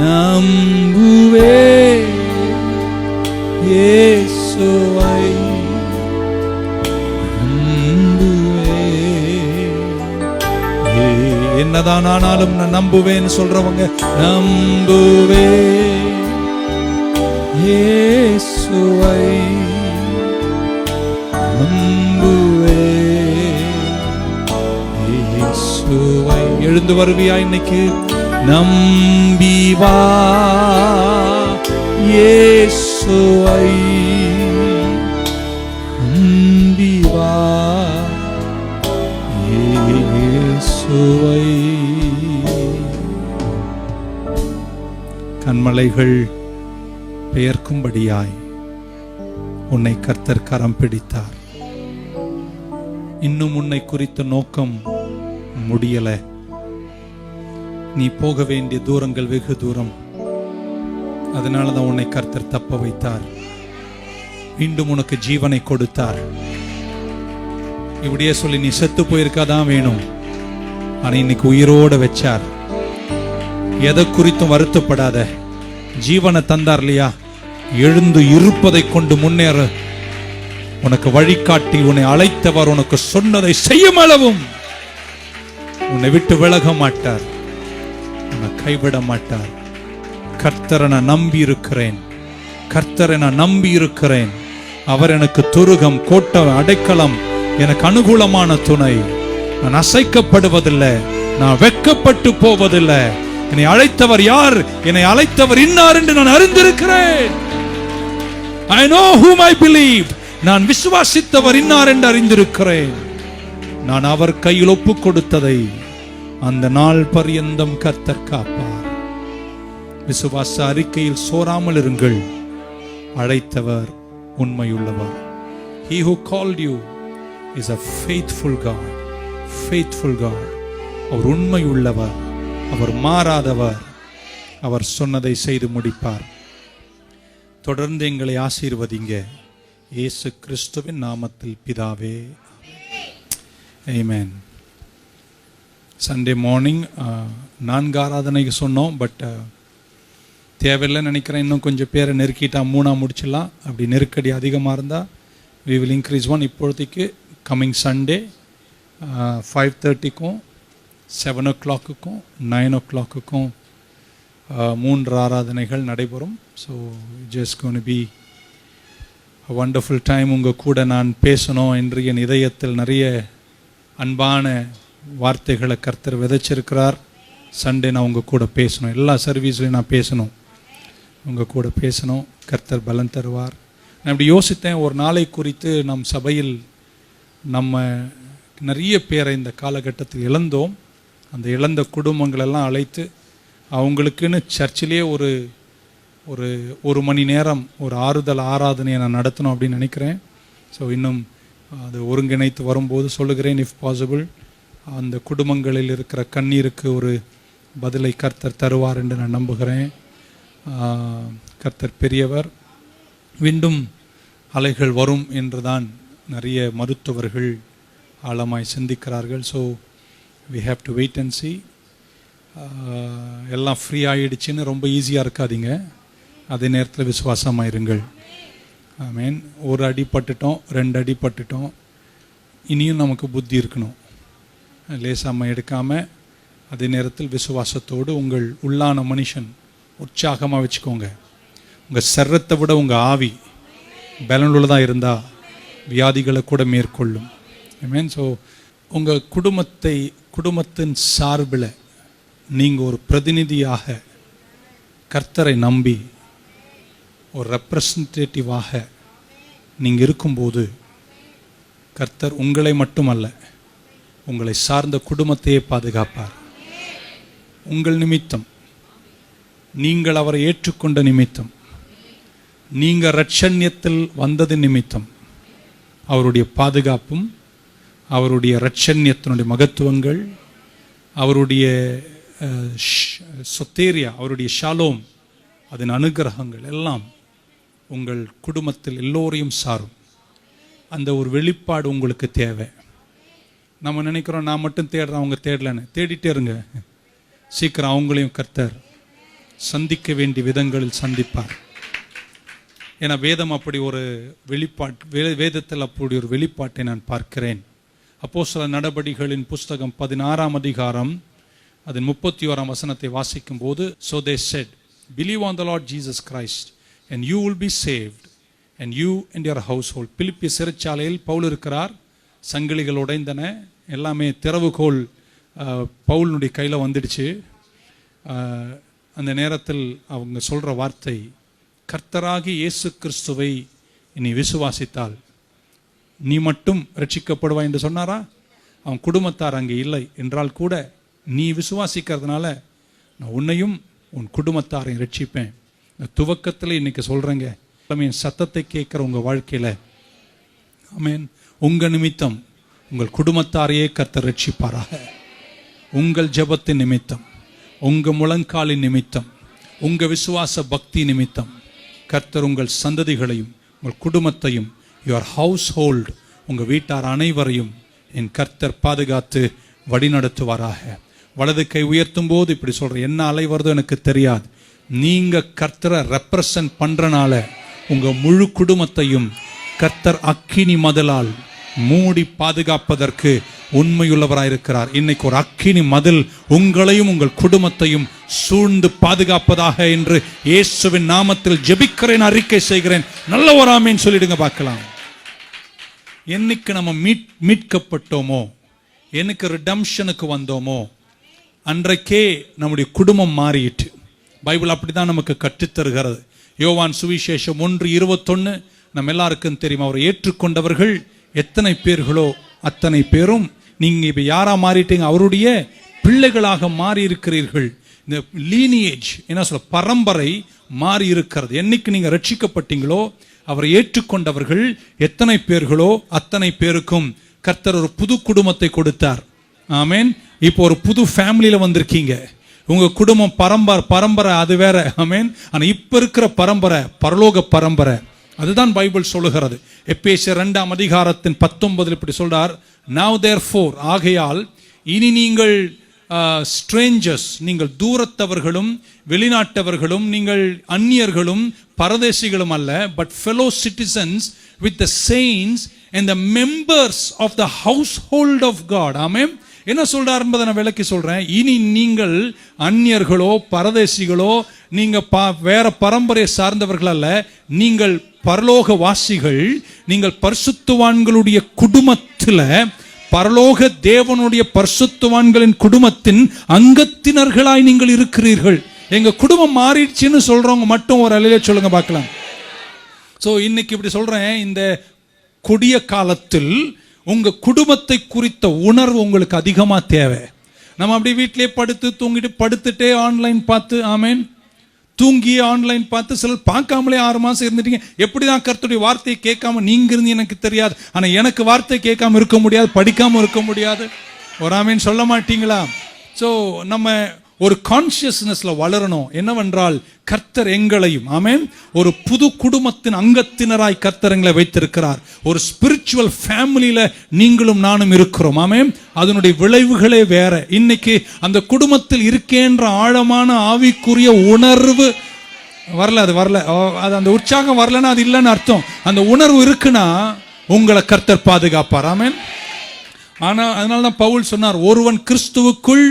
நம்புவே இயேசுவை, நம்புவே. என்னதான் ஆனாலும் நான் நம்புவேன்னு சொல்றவங்க, நம்புவேன் இயேசுவை, நம்புவேன் இயேசுவை. எழுந்து வருவியா இன்னைக்கு? நம்பி வா இயேசுவை, நம்பி வா இயேசுவை. கன்மலைகள் பெயர்க்கும்படியாய் உன்னை கர்த்தர் கரம் பிடித்தார். இன்னும் உன்னை குறித்த நோக்கம் முடியல. நீ போக வேண்டிய தூரங்கள் வெகு தூரம். அதனாலதான் உன்னை கர்த்தர் தப்ப வைத்தார். மீண்டும் உனக்கு ஜீவனை கொடுத்தார். இப்படியே சொல்லி நீ செத்து போயிருக்காதான் வேணும், ஆனா இன்னைக்கு உயிரோட வச்சார். எதை குறித்தும் வருத்தப்படாத. ஜீவனை தந்தார் இல்லையா, எழுந்து இருப்பதை கொண்டு முன்னேற. உனக்கு வழிகாட்டி உன்னை அழைத்தவர் உனக்கு சொன்னதை செய்யும் அளவும் உன்னை விட்டு விலக மாட்டார், உன்னை கைவிட மாட்டார். கர்த்தரை நான் நம்பி இருக்கிறேன், கர்த்தரை நான் நம்பி இருக்கிறேன். அவர் எனக்கு துருகம், கோட்டை, அடைக்கலம், எனக்கு அனுகூலமான துணை. நான் அசைக்கப்படுவதில்லை, நான் வெட்கப்பட்டு போவதில்லை. என்னை அழைத்தவர் யார், என்னை அழைத்தவர் இன்னார் என்று நான் அறிந்திருக்கிறேன். I know whom I believe. நான் விசுவாசித்தவர் இன்னார் என்று அறிந்திருக்கிறேன். நான் அவர் கையில் ஒப்பு கொடுத்ததை அந்த நாள் பரியந்தம் கர்த்தர் காப்பார். விசுவாச அறிக்கையில் சோராமல் இருங்கள். அழைத்தவர் உண்மையுள்ளவர். He who called you is a faithful God. Faithful God. அவர் உண்மையுள்ளவர், அவர் மாறாதவர். அவர் சொன்னதை செய்து முடிப்பார். தொடர்ந்து எங்களை ஆசீர்வதிங்க. இயேசு கிறிஸ்துவின் நாமத்தில் பிதாவே, ஆமென். சண்டே மார்னிங் 4 ஆராதனைக்கு சொன்னோம். பட் தேவையில்லைன்னு நினைக்கிறேன். இன்னும் கொஞ்சம் பேரை நெருக்கிட்டா 3 முடிச்சிடலாம். அப்படி நெருக்கடி அதிகமாக இருந்தால் we will increase 1. இப்பொழுதைக்கு கம்மிங் சண்டே 5:30க்கும் 7 o'clockக்கும் 9 o'clockக்கும் 3 ஆராதனைகள் நடைபெறும். So just going to be a wonderful time. உங்கள் கூட நான் பேசணும் என்று என் இதயத்தில் நிறைய அன்பான வார்த்தைகளை கர்த்தர் விதைச்சிருக்கிறார். சண்டே நான் உங்கள் கூட பேசணும். எல்லா சர்வீஸ்லையும் நான் பேசணும், உங்கள் கூட பேசணும். கர்த்தர் பலன் தருவார். நான் இப்படி யோசித்தேன், ஒரு நாளை குறித்து நம் சபையில் நம்ம நிறைய பேரை இந்த காலகட்டத்தில் இழந்தோம். அந்த இழந்த குடும்பங்களெல்லாம் அழைத்து அவங்களுக்குன்னு சர்ச்சிலே ஒரு மணி நேரம் ஒரு ஆறுதல் ஆராதனையை நான் நடத்தணும் அப்படின்னு நினைக்கிறேன். ஸோ இன்னும் அது ஒருங்கிணைத்து வரும்போது சொல்லுகிறேன். இஃப் பாசிபிள் அந்த குடும்பங்களில் இருக்கிற கண்ணீருக்கு ஒரு பதிலை கர்த்தர் தருவார் என்று நான் நம்புகிறேன். கர்த்தர் பெரியவர். மீண்டும் அலைகள் வரும் என்று தான் நிறைய மருத்துவர்கள் ஆழமாய் சிந்திக்கிறார்கள். So we have to wait and see. எல்லாம் ஃப்ரீ ஆகிடுச்சின்னு ரொம்ப ஈஸியாக இருக்காதீங்க. அதே நேரத்தில் விசுவாசமாக இருங்கள். ஆமென். ஒரு அடி பட்டுட்டோம், 2 அடி பட்டுட்டோம். இனியும் நமக்கு புத்தி இருக்கணும். லேசாமல் எடுக்காமல் அதே நேரத்தில் விசுவாசத்தோடு உங்கள் உள்ளான மனுஷன் உற்சாகமாக வச்சுக்கோங்க. உங்கள் சரத்தை விட உங்கள் ஆவி பலனுள்ளதாக இருந்தால் வியாதிகளை கூட மேற்கொள்ளும். ஆமென். ஸோ உங்கள் குடும்பத்தின் சார்பில் நீங்கள் ஒரு பிரதிநிதியாக கர்த்தரை நம்பி ஒரு ரெப்ரசன்டேட்டிவாக நீங்கள் இருக்கும்போது கர்த்தர் உங்களை மட்டுமல்ல, உங்களை சார்ந்த குடும்பத்தையே பாதுகாப்பார். உங்கள் நிமித்தம், நீங்கள் அவரை ஏற்றுக்கொண்ட நிமித்தம், நீங்கள் இரட்சண்யத்தில் வந்தது நிமித்தம் அவருடைய பாதுகாப்பும், அவருடைய இரட்சண்யத்தினுடைய மகத்துவங்கள், அவருடைய சொத்தேரியா, அவருடைய ஷாலோம், அதன் அனுகிரகங்கள் எல்லாம் உங்கள் குடும்பத்தில் எல்லோரையும் சாரும். அந்த ஒரு வெளிப்பாடு உங்களுக்கு தேவை. நம்ம நினைக்கிறோம் நான் மட்டும் தேடுறேன், அவங்க தேடலன்னு. தேடிட்டே இருங்க. சீக்கிரம் அவங்களையும் கர்த்தர் சந்திக்க வேண்டிய விதங்களில் சந்திப்பார். ஏன்னா வேதம் அப்படி ஒரு வேதத்தில் அப்படி ஒரு வெளிப்பாட்டை நான் பார்க்கிறேன். அப்போஸ்தலர் நடபடிகளின் புஸ்தகம் 16ஆம் அதிகாரம் அதன் 31ஆம் வசனத்தை வாசிக்கும் போது, so they said, believe on the Lord Jesus Christ and you will be saved and you and your household. பிலிப்பி சிறைச்சாலையில் பவுல் இருக்கிறார். சங்கிலிகள் உடைந்தன, எல்லாமே திறவுகோல் பவுலுடைய கையில் வந்துடுச்சு. அந்த நேரத்தில் அவங்க சொல்கிற வார்த்தை, கர்த்தராகி இயேசு கிறிஸ்துவை நீ விசுவாசித்தால் நீ மட்டும் ரட்சிக்கப்படுவாய் என்று சொன்னாரா? அவன் குடும்பத்தார் அங்கே இல்லை என்றால் கூட, நீ விசுவாசிக்கிறதுனால நான் உன்னையும் உன் குடும்பத்தாரையும் ரட்சிப்பேன். துவக்கத்தில் இன்னைக்கு சொல்கிறேங்க, என் சத்தத்தை கேட்குற உங்கள் வாழ்க்கையில் ஆமென், உங்கள் நிமித்தம் உங்கள் குடும்பத்தாரையே கர்த்தர் ரட்சிப்பாராக. உங்கள் ஜெபத்தின் நிமித்தம், உங்கள் முழங்காலின் நிமித்தம், உங்கள் விசுவாச பக்தி நிமித்தம் கர்த்தர் உங்கள் சந்ததிகளையும் உங்கள் குடும்பத்தையும், யுவர் ஹவுஸ் ஹோல்டு, உங்கள் வீட்டார் அனைவரையும் என் கர்த்தர் பாதுகாத்து வழிநடத்துவாராக. வலது கை உயர்த்தும் போது இப்படி சொல்கிறேன், என்ன அலை வருதோ எனக்கு தெரியாது, நீங்கள் கர்த்தரை ரெப்ரசன்ட் பண்ணுறனால உங்கள் முழு குடும்பத்தையும் கர்த்தர் அக்கினி மதிலால் மூடி பாதுகாப்பதற்கு உண்மையுள்ளவராயிருக்கிறார். இன்னைக்கு ஒரு அக்கினி மதில் உங்களையும் உங்கள் குடும்பத்தையும் சூழ்ந்து பாதுகாப்பதாக என்று இயேசுவின் நாமத்தில் ஜெபிக்கிறேன், அறிக்கை செய்கிறேன். நல்ல ஒரு ஆமீன் சொல்லிடுங்க பார்க்கலாம். என்னைக்கு நம்ம மீட்கப்பட்டோமோ, எனக்கு ரிடம்ஷனுக்கு வந்தோமோ, அன்றைக்கே நம்முடைய குடும்பம் மாறிட்டு. பைபிள் அப்படிதான் நமக்கு கற்றுத்தருகிறது. யோவான் சுவிசேஷம் 1:21 நம்ம எல்லாருக்கும் தெரியும். அவரை ஏற்றுக்கொண்டவர்கள் எத்தனை பேர்களோ அத்தனை பேரும் நீங்க இப்ப யாரா மாறிட்டீங்க, அவருடைய பிள்ளைகளாக மாறி இருக்கிறீர்கள். இந்த லீனியேஜ் என்ன சொல்ல, பரம்பரை மாறி இருக்கிறது. என்னைக்கு நீங்க ரட்சிக்கப்பட்டீங்களோ, அவரை ஏற்றுக்கொண்டவர்கள் எத்தனை பேர்களோ அத்தனை பேருக்கும் கர்த்தர் ஒரு புது குடும்பத்தை கொடுத்தார். ஆமென். இப்போ ஒரு புது ஃபேமிலியில வந்திருக்கீங்க. உங்க குடும்பம் பரம்பரை அது வேற. ஆமென். ஆனா இப்ப இருக்கிற பரம்பரை பரலோக பரம்பரை. அதுதான் பைபிள் சொல்லுகிறது. எபேசியர் 2:19 இப்படி சொல்றார், now therefore, ஆகையால் இனி நீங்கள் ஸ்ட்ரேஞ்சர்ஸ், நீங்கள் தூரத்தவர்களும் வெளிநாட்டவர்களும் நீங்கள் அந்நியர்களும் பரதேசிகளும் அல்ல, but fellow citizens with the saints and the members of the household of God. Amen. என்ன சொல்றார் என்பதை நான் விளக்கி சொல்றேன். இனி நீங்கள் அந்நியர்களோ பரதேசிகளோ, நீங்க வேற பரம்பரையை சார்ந்தவர்கள் அல்ல, நீங்கள் பரலோக வாசிகள். நீங்கள் பரிசுத்தவான்களுடைய குடும்பத்தில், பரலோக தேவனுடைய பரிசுத்தவான்களின் குடும்பத்தின் அங்கத்தினர்களாய் நீங்கள் இருக்கிறீர்கள். எங்க குடும்பம் மாறிடுச்சுன்னு சொல்றவங்க மட்டும் ஒரு அலையில சொல்லுங்க பார்க்கலாம். சோ இன்னைக்கு இப்படி சொல்றேன், இந்த கொடிய காலத்தில் உங்க குடும்பத்தை குறித்த உணர்வு உங்களுக்கு அதிகமா தேவை. நம்ம அப்படி வீட்டிலே படுத்துட்டே ஆன்லைன் பார்த்து, ஆமேன், தூங்கிய ஆன்லைன் பார்த்து, சிலர் பார்க்காமலே 6 மாசம் இருந்துட்டீங்க. எப்படிதான் கர்த்தருடைய வார்த்தையை கேட்காம நீங்க இருந்து எனக்கு தெரியாது. ஆனா எனக்கு வார்த்தை கேட்காம இருக்க முடியாது, படிக்காம இருக்க முடியாது. ஒரு ஆமேன் சொல்ல மாட்டீங்களா? சோ நம்ம ஒரு கான்சியஸ்னஸ்ல வளரணும். என்னவென்றால் கர்த்தர் எங்களையும், ஆமென், ஒரு புது குடும்பத்தின் அங்கத்தினராய் கர்த்தர் எங்களை வைத்திருக்கிறார். ஒரு ஸ்பிரிச்சுவல் ஃபேமிலியில நீங்களும் நானும் இருக்கிறோம். ஆமென். அதனுடைய விளைவுகளே வேற. இன்னைக்கு அந்த குடும்பத்தில் இருக்கின்ற ஆழமான ஆவிக்குரிய உணர்வு வரல, அது வரல, அது அந்த உற்சாகம் வரலன்னா அது இல்லைன்னு அர்த்தம். அந்த உணர்வு இருக்குன்னா உங்களை கர்த்தர் பாதுகாப்பார். ஆமென். ஆனா அதனாலதான் பவுல் சொன்னார், ஒருவன் கிறிஸ்துவுக்குள்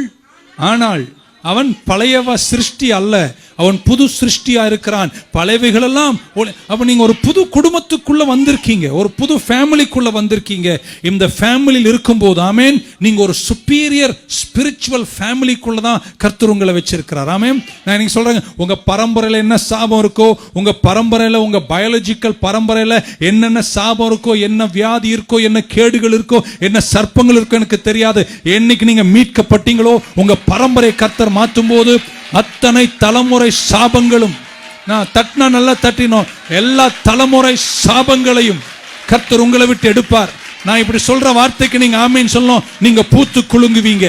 ஆனால் அவன் பழையவ சிருஷ்டி அல்ல, அவன் புது சிருஷ்டியா இருக்கிறான். பழையவைகள் எல்லாம். அப்ப நீங்க ஒரு புது குடும்பத்துக்குள்ள வந்திருக்கீங்க, ஒரு புது ஃபேமிலிக்குள்ள வந்திருக்கீங்க. இந்த ஃபேமிலியில் இருக்கும்போது, ஆமென், நீங்க ஒரு சுப்பீரியர் ஸ்பிரிச்சுவல் ஃபேமிலிக்குள்ள தான் கர்த்தர் உங்களை வச்சிருக்கிறார். ஆமென். நான் நீங்க சொல்றேன், உங்க பரம்பரையில என்ன சாபம் இருக்கோ, உங்க பரம்பரையில, உங்க பயாலஜிக்கல் பரம்பரையில என்னென்ன சாபம் இருக்கோ, என்ன வியாதி இருக்கோ, என்ன கேடுகள் இருக்கோ, என்ன சர்ப்பங்கள் இருக்கோ எனக்கு தெரியாது. என்னைக்கு நீங்க மீட்கப்பட்டீங்களோ, உங்க பரம்பரை கர்த்தர் மாற்றும் போது அத்தனை தலைமுறை சாபங்களும், நான் தட்டினா நல்லா தட்டினோம், எல்லா தலைமுறை சாபங்களையும் கர்த்தர் உங்களை விட்டு எடுப்பார். நான் இப்படி சொல்ற வார்த்தைக்கு நீங்க ஆமீன் சொல்லணும். நீங்க பூத்து குலுங்குவீங்க,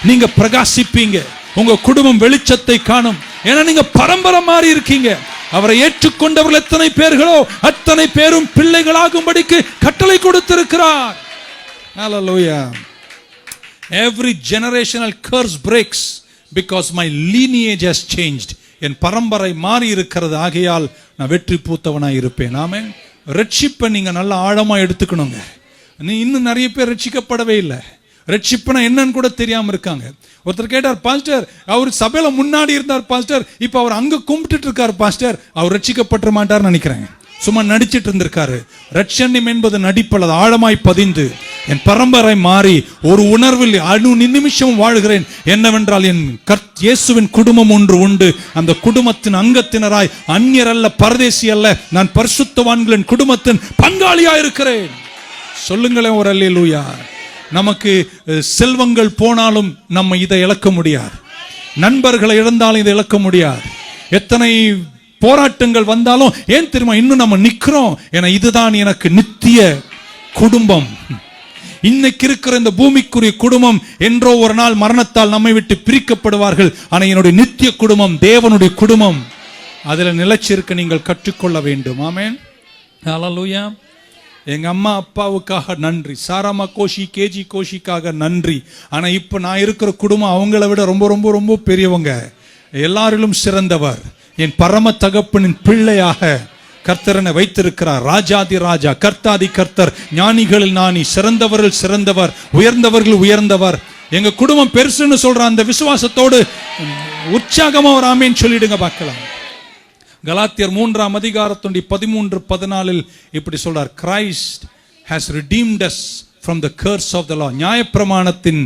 நீங்க பிரகாசிப்பீங்க, உங்க குடும்பம் வெளிச்சத்தை காணும். ஏன்னா நீங்க பரம்பரை மாறி இருக்கீங்க. அவரை ஏற்றுக்கொண்டவர்கள் எத்தனை பேர்களோ அத்தனை பேரும் பிள்ளைகளாகும்படிக்கு கட்டளை கொடுத்திருக்கிறார். Hallelujah. Every generational curse breaks because my lineage has changed. என் பரம்பரை மாறி இருக்கிறது, ஆகையால் நான் வெற்றி பூத்தவனாய் இருப்பேன். ஆமென். ரட்சிப்பை நீங்க நல்ல ஆழமா எடுத்துக்கணுங்க. இன்னும் நிறைய பேர் ரட்சிக்கப்படவே இல்லை. ரட்சிப்புனா என்னன்னு கூட தெரியாம இருக்காங்க. ஒருத்தர் கேட்டார், பாஸ்டர் அவர் சபையில முன்னாடி இருந்தார் பாஸ்டர், இப்ப அவர் அங்க கும்பிட்டு இருக்காரு பாஸ்டர், அவர் ரட்சிக்கப்பட்ட மாட்டார்னு நினைக்கிறேன். சும்மா நடிச்சிட்டு இருந்திருக்காரு. ரட்சண்யம் என்பது நடிப்பல்லது, ஆழமாய் பதிந்து என் பரம்பரை மாறி ஒரு உணர்வில் நிமிஷம் வாழ்கிறேன். என்னவென்றால் என் இயேசுவின் குடும்பம் ஒன்று உண்டு. அந்த குடும்பத்தின் அங்கத்தினராய், அந்நியர் அல்ல, பரதேசி அல்ல, நான் பரிசுத்தவான்களின் குடும்பத்தின் பங்காளியா இருக்கிறேன். சொல்லுங்களேன் ஒரு அல்லேலூயா. நமக்கு செல்வங்கள் போனாலும் நம்ம இதை இழக்க முடியாது. நண்பர்களை இழந்தாலும் இதை இழக்க முடியாது. எத்தனை போராட்டங்கள் வந்தாலும் ஏன் தெரியுமா இன்னும் நம்ம நிக்கிறோம்? ஏன்னா இதுதான் எனக்கு நித்திய குடும்பம். இன்னைக்கு இருக்கிற இந்த பூமிக்குரிய குடும்பம் என்றோ ஒரு நாள் மரணத்தால் நம்மை விட்டு பிரிக்கப்படுவார்கள். ஆனா என்னுடைய நித்திய குடும்பம் தேவனுடைய குடும்பம். அதுல நிலைச்சிருக்க நீங்கள் கற்றுக்கொள்ள வேண்டும். ஆமென். ஹல்லேலூயா. எங்க அம்மா அப்பாவுக்காக நன்றி, சாராமா கோஷி, கேஜி கோஷிக்காக நன்றி. ஆனா இப்ப நான் இருக்கிற குடும்பம் அவங்கள விட ரொம்ப ரொம்ப ரொம்ப பெரியவங்க, எல்லாரிலும் சிறந்தவர். என் பரம தகப்பனின் பிள்ளையாக கர்த்தரனை வைத்திருக்கிறார். ராஜாதி ராஜா, கர்த்தாதி கர்த்தர், ஞானிகளில் ஞானி, சிறந்தவர்கள் சிறந்தவர், உயர்ந்தவர்கள் உயர்ந்தவர். எங்க குடும்பம் பெருசுன்னு சொல்ற அந்த விசுவாசத்தோடு உற்சாகமா ஒரு ஆமேன் சொல்லிடுங்க பார்க்கலாம். கலாத்தியர் 3ஆம் அதிகாரத்துடைய 13-14 இப்படி சொல்றார், Christ has redeemed us from the curse of the law. நியாயப்பிரமாணத்தின்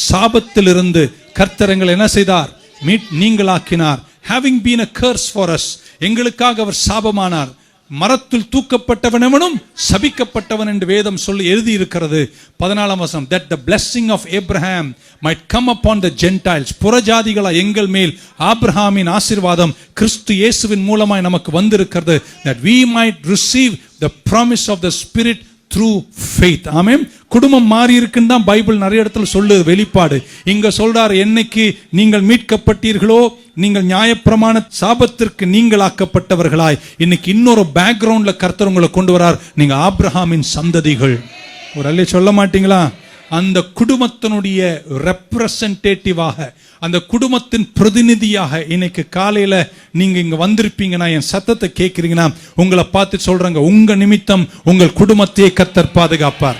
சாபத்திலிருந்து கர்த்தர் எங்களை என்ன செய்தார்? நீங்களாக்கினார். Having been a curse for us, எங்களுக்காக அவர் சாபமானார். மரத்தில் தூக்கப்பட்டவன் எவனும் சபிக்கப்பட்டவன் என்று வேதம் சொல்லி எழுதி இருக்கிறது. 14ஆம் வசனம், that the blessing of Abraham might come upon the Gentiles. புறஜாதிகளா எங்கள் மேல் ஆபிரகாமின் ஆசீர்வாதம் கிறிஸ்து இயேசுவின் மூலமாய் நமக்கு வந்திருக்கிறது. that we might receive the promise of the Spirit through faith. ஆமென். குடும்பம் மாறி இருக்குன்னு தான் பைபிள் நிறைய இடத்துல சொல்லுது, வெளிப்பாடு. இங்க சொல்றார், என்னைக்கு நீங்கள் மீட்கப்பட்டீர்களோ, நீங்கள் நியாயப்பிரமாண சாபத்திற்கு நீங்களாக்கப்பட்டவர்களாய். இன்னைக்கு இன்னொரு பேக்ரவுண்ட்ல கர்த்தர் உங்களை கொண்டு வரார். நீங்க ஆபிரகாமின் சந்ததிகள். ஒரு அல்லே சொல்ல மாட்டீங்களா? அந்த குடும்பத்தினுடைய ரெப்ரசன்டேட்டிவாக, அந்த குடும்பத்தின் பிரதிநிதியாக இன்னைக்கு காலையில நீங்க இங்க வந்திருப்பீங்கன்னா, என் சத்தத்தை கேட்கிறீங்கன்னா, உங்களை பார்த்து சொல்றாங்க, உங்க நிமித்தம் உங்கள் குடும்பத்தையே கர்த்தர் பாதுகாப்பார்.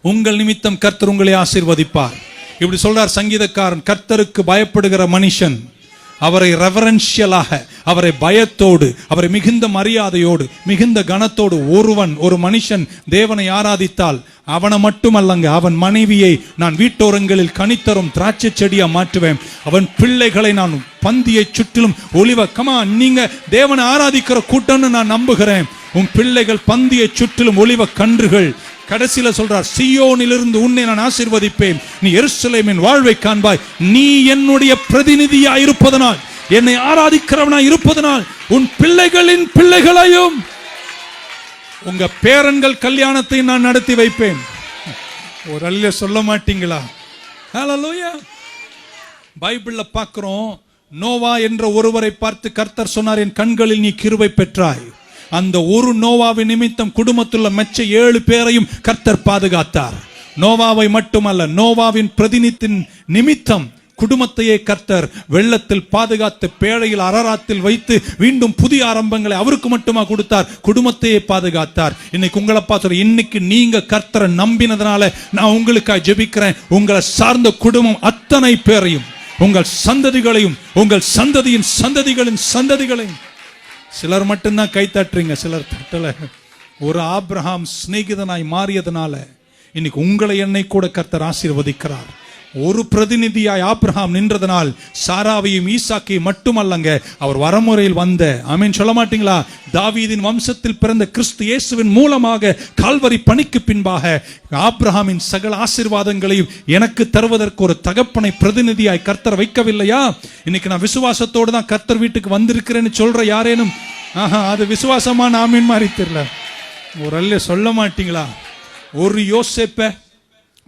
உங்கள் நிமித்தம் கர்த்தர் உங்களை ஆசீர்வதிப்பார். இப்படி சொல்றார் சங்கீதக்காரன், கர்த்தருக்கு பயப்படுகிற மனுஷன் அவரை ரெவரன்ஷியலாக, அவரை பயத்தோடு, அவரை மிகுந்த மரியாதையோடு, மிகுந்த கனத்தோடு ஒரு மனுஷன் தேவனை ஆராதித்தால் அவனை மட்டுமல்லங்க, அவன் மனைவியை நான் வீட்டோரங்களில் கனித்தரும் திராட்சை செடியா மாற்றுவேன். அவன் பிள்ளைகளை நான் பந்தியை சுற்றிலும் ஒளிவ. கமா, நீங்க தேவனை ஆராதிக்கிற கூட்டம்னு நான் நம்புகிறேன். உன் பிள்ளைகள் பந்தியை சுற்றிலும் ஒளிவ கன்றுகள். கடைசியில சொல்றார், சீயோனிலிருந்து உன்னை நான் ஆசீர்வதிப்பேன், நீ எருசலேமின் வாழ்வை காண்பாய். நீ என்னுடைய பிரதிநிதியா இருப்பதனால், என்னை ஆராதிக்கிறவனா இருப்பதனால், உன் பிள்ளைகளின் பிள்ளைகளையும் உங்க பேரன்கள் கல்யாணத்தை நான் நடத்தி வைப்பேன். ஒரு அல்ல சொல்ல மாட்டீங்களா? ஹல்லேலூயா. பைபிள்ல பார்க்கிறோம், நோவா என்ற ஒருவரை பார்த்து கர்த்தர் சொன்னார், என் கண்களில் நீ கிருபை பெற்றாய். அந்த ஒரு நோவாவின் நிமித்தம் குடும்பத்துள்ள மெச்ச 7 பேரையும் கர்த்தர் பாதுகாத்தார். நோவாவை மட்டுமல்ல, நோவாவின் பிரதிநிதியின் நிமித்தம் குடும்பத்தையே கர்த்தர் வெள்ளத்தில் பாதுகாத்து, பேழையில் அரராத்தில் வைத்து மீண்டும் புதிய ஆரம்பங்களை அவருக்கு மட்டுமா கொடுத்தார்? குடும்பத்தையே பாதுகாத்தார். இன்னைக்கு உங்களை பார்த்து, இன்னைக்கு நீங்க கர்த்தரை நம்பினதுனால நான் உங்களுக்காக ஜெபிக்கிறேன். உங்களை சார்ந்த குடும்பம் அத்தனை பேரையும், உங்கள் சந்ததிகளையும், உங்கள் சந்ததியின் சந்ததிகளின் சந்ததிகளையும். சிலர் மட்டும்தான் கை தட்டுறீங்க, சிலர் தட்டல. ஒரு ஆபிரகாம் சிநேகிதனாய் மாறியதுனால இன்னைக்கு உங்களை என்னை கூட கர்த்தர் ஆசீர்வதிக்கிறார். ஒரு பிரதிநிதியாய் ஆபிரகாம் நின்றதனால் சாராவையும் ஈசாக்கையும் மட்டுமல்லங்க, அவர் வரமுறையில் வந்த, ஆமென் சொல்ல மாட்டீங்களா, தாவீதின் வம்சத்தில் பிறந்த கிறிஸ்து இயேசுவின் மூலமாக கால்வரி பணிக்கு பின்பாக ஆபிரகாமின் சகல ஆசீர்வாதங்களையும் எனக்கு தருவதற்கு ஒரு தகப்பனை பிரதிநிதியாய் கர்த்தர் வைக்கவில்லையா? இன்னைக்கு நான் விசுவாசத்தோடு தான் கர்த்தர் வீட்டுக்கு வந்திருக்கிறேன்னு சொல்ற யாரேனும் அது விசுவாசமா ஆமீன் மாதிரி தெரியல. ஒரு அல்ல சொல்ல மாட்டீங்களா? ஒரு யோசேப்பை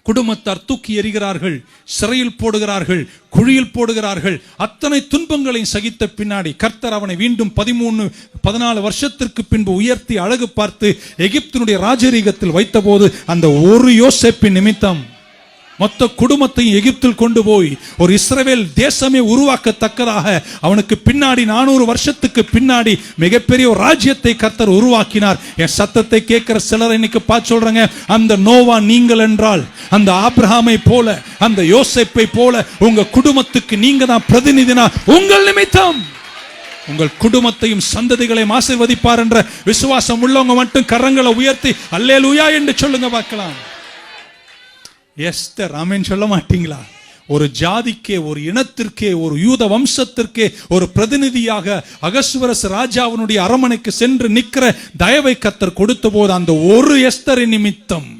குடும்பத்தார் தூக்கி எறிகிறார்கள், சிறையில் போடுகிறார்கள், குழியில் போடுகிறார்கள். அத்தனை துன்பங்களையும் சகித்த பின்னாடி கர்த்தர் அவனை மீண்டும் 13-14 வருஷத்திற்கு பின்பு உயர்த்தி அழகு பார்த்து எகிப்தினுடைய ராஜரீகத்தில் வைத்த போது அந்த ஒரு யோசேப்பின் நிமித்தம் மொத்த குடும்பத்தையும் எகிப்தில் கொண்டு போய் ஒரு இஸ்ரவேல் தேசமே உருவாக்கத்தக்கதாக அவனுக்கு பின்னாடி 400 வருஷத்துக்கு பின்னாடி மிகப்பெரிய ஒரு ராஜ்யத்தை கர்த்தர் உருவாக்கினார். என் சத்தத்தை கேட்கிற சிலர் இன்னைக்கு பார்த்து சொல்றாங்க, அந்த நோவா நீங்கள் என்றால், அந்த ஆபிரகாமை போல, அந்த யோசேப்பை போல உங்க குடும்பத்துக்கு நீங்க தான் பிரதிநிதினா உங்கள் நிமித்தம் உங்கள் குடும்பத்தையும் சந்ததிகளையும் ஆசீர்வதிப்பார் என்ற விசுவாசம் உள்ளவங்க மட்டும் கரங்களை உயர்த்தி அல்லேலூயா என்று சொல்லுங்க பார்க்கலாம். எஸ்தர் ஆமென் சொல்ல மாட்டீங்களா? ஒரு ஜாதிக்கே, ஒரு இனத்திற்கே, ஒரு யூத வம்சத்திற்கே ஒரு பிரதிநிதியாக அகஸ்வரஸ் ராஜாவினுடைய அரமனைக்கு சென்று நிற்கிற தயவை கர்த்தர் கொடுத்த போது அந்த ஒரு எஸ்தரின் நிமித்தம்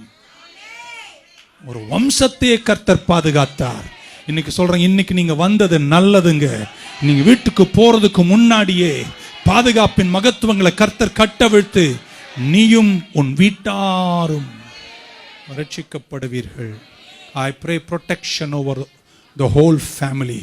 ஒரு வம்சத்தையே கர்த்தர் பாதுகாத்தார். இன்னைக்கு சொல்றேன், இன்னைக்கு நீங்க வந்தது நல்லதுங்க. நீங்க வீட்டுக்கு போறதுக்கு முன்னாடியே பாதுகாப்பின் மகத்துவங்களை கர்த்தர் கட்டவிழ்த்து நீயும் உன் வீட்டாரும் ரட்சிக்கப்படுவீர்கள். I pray protection over the whole family.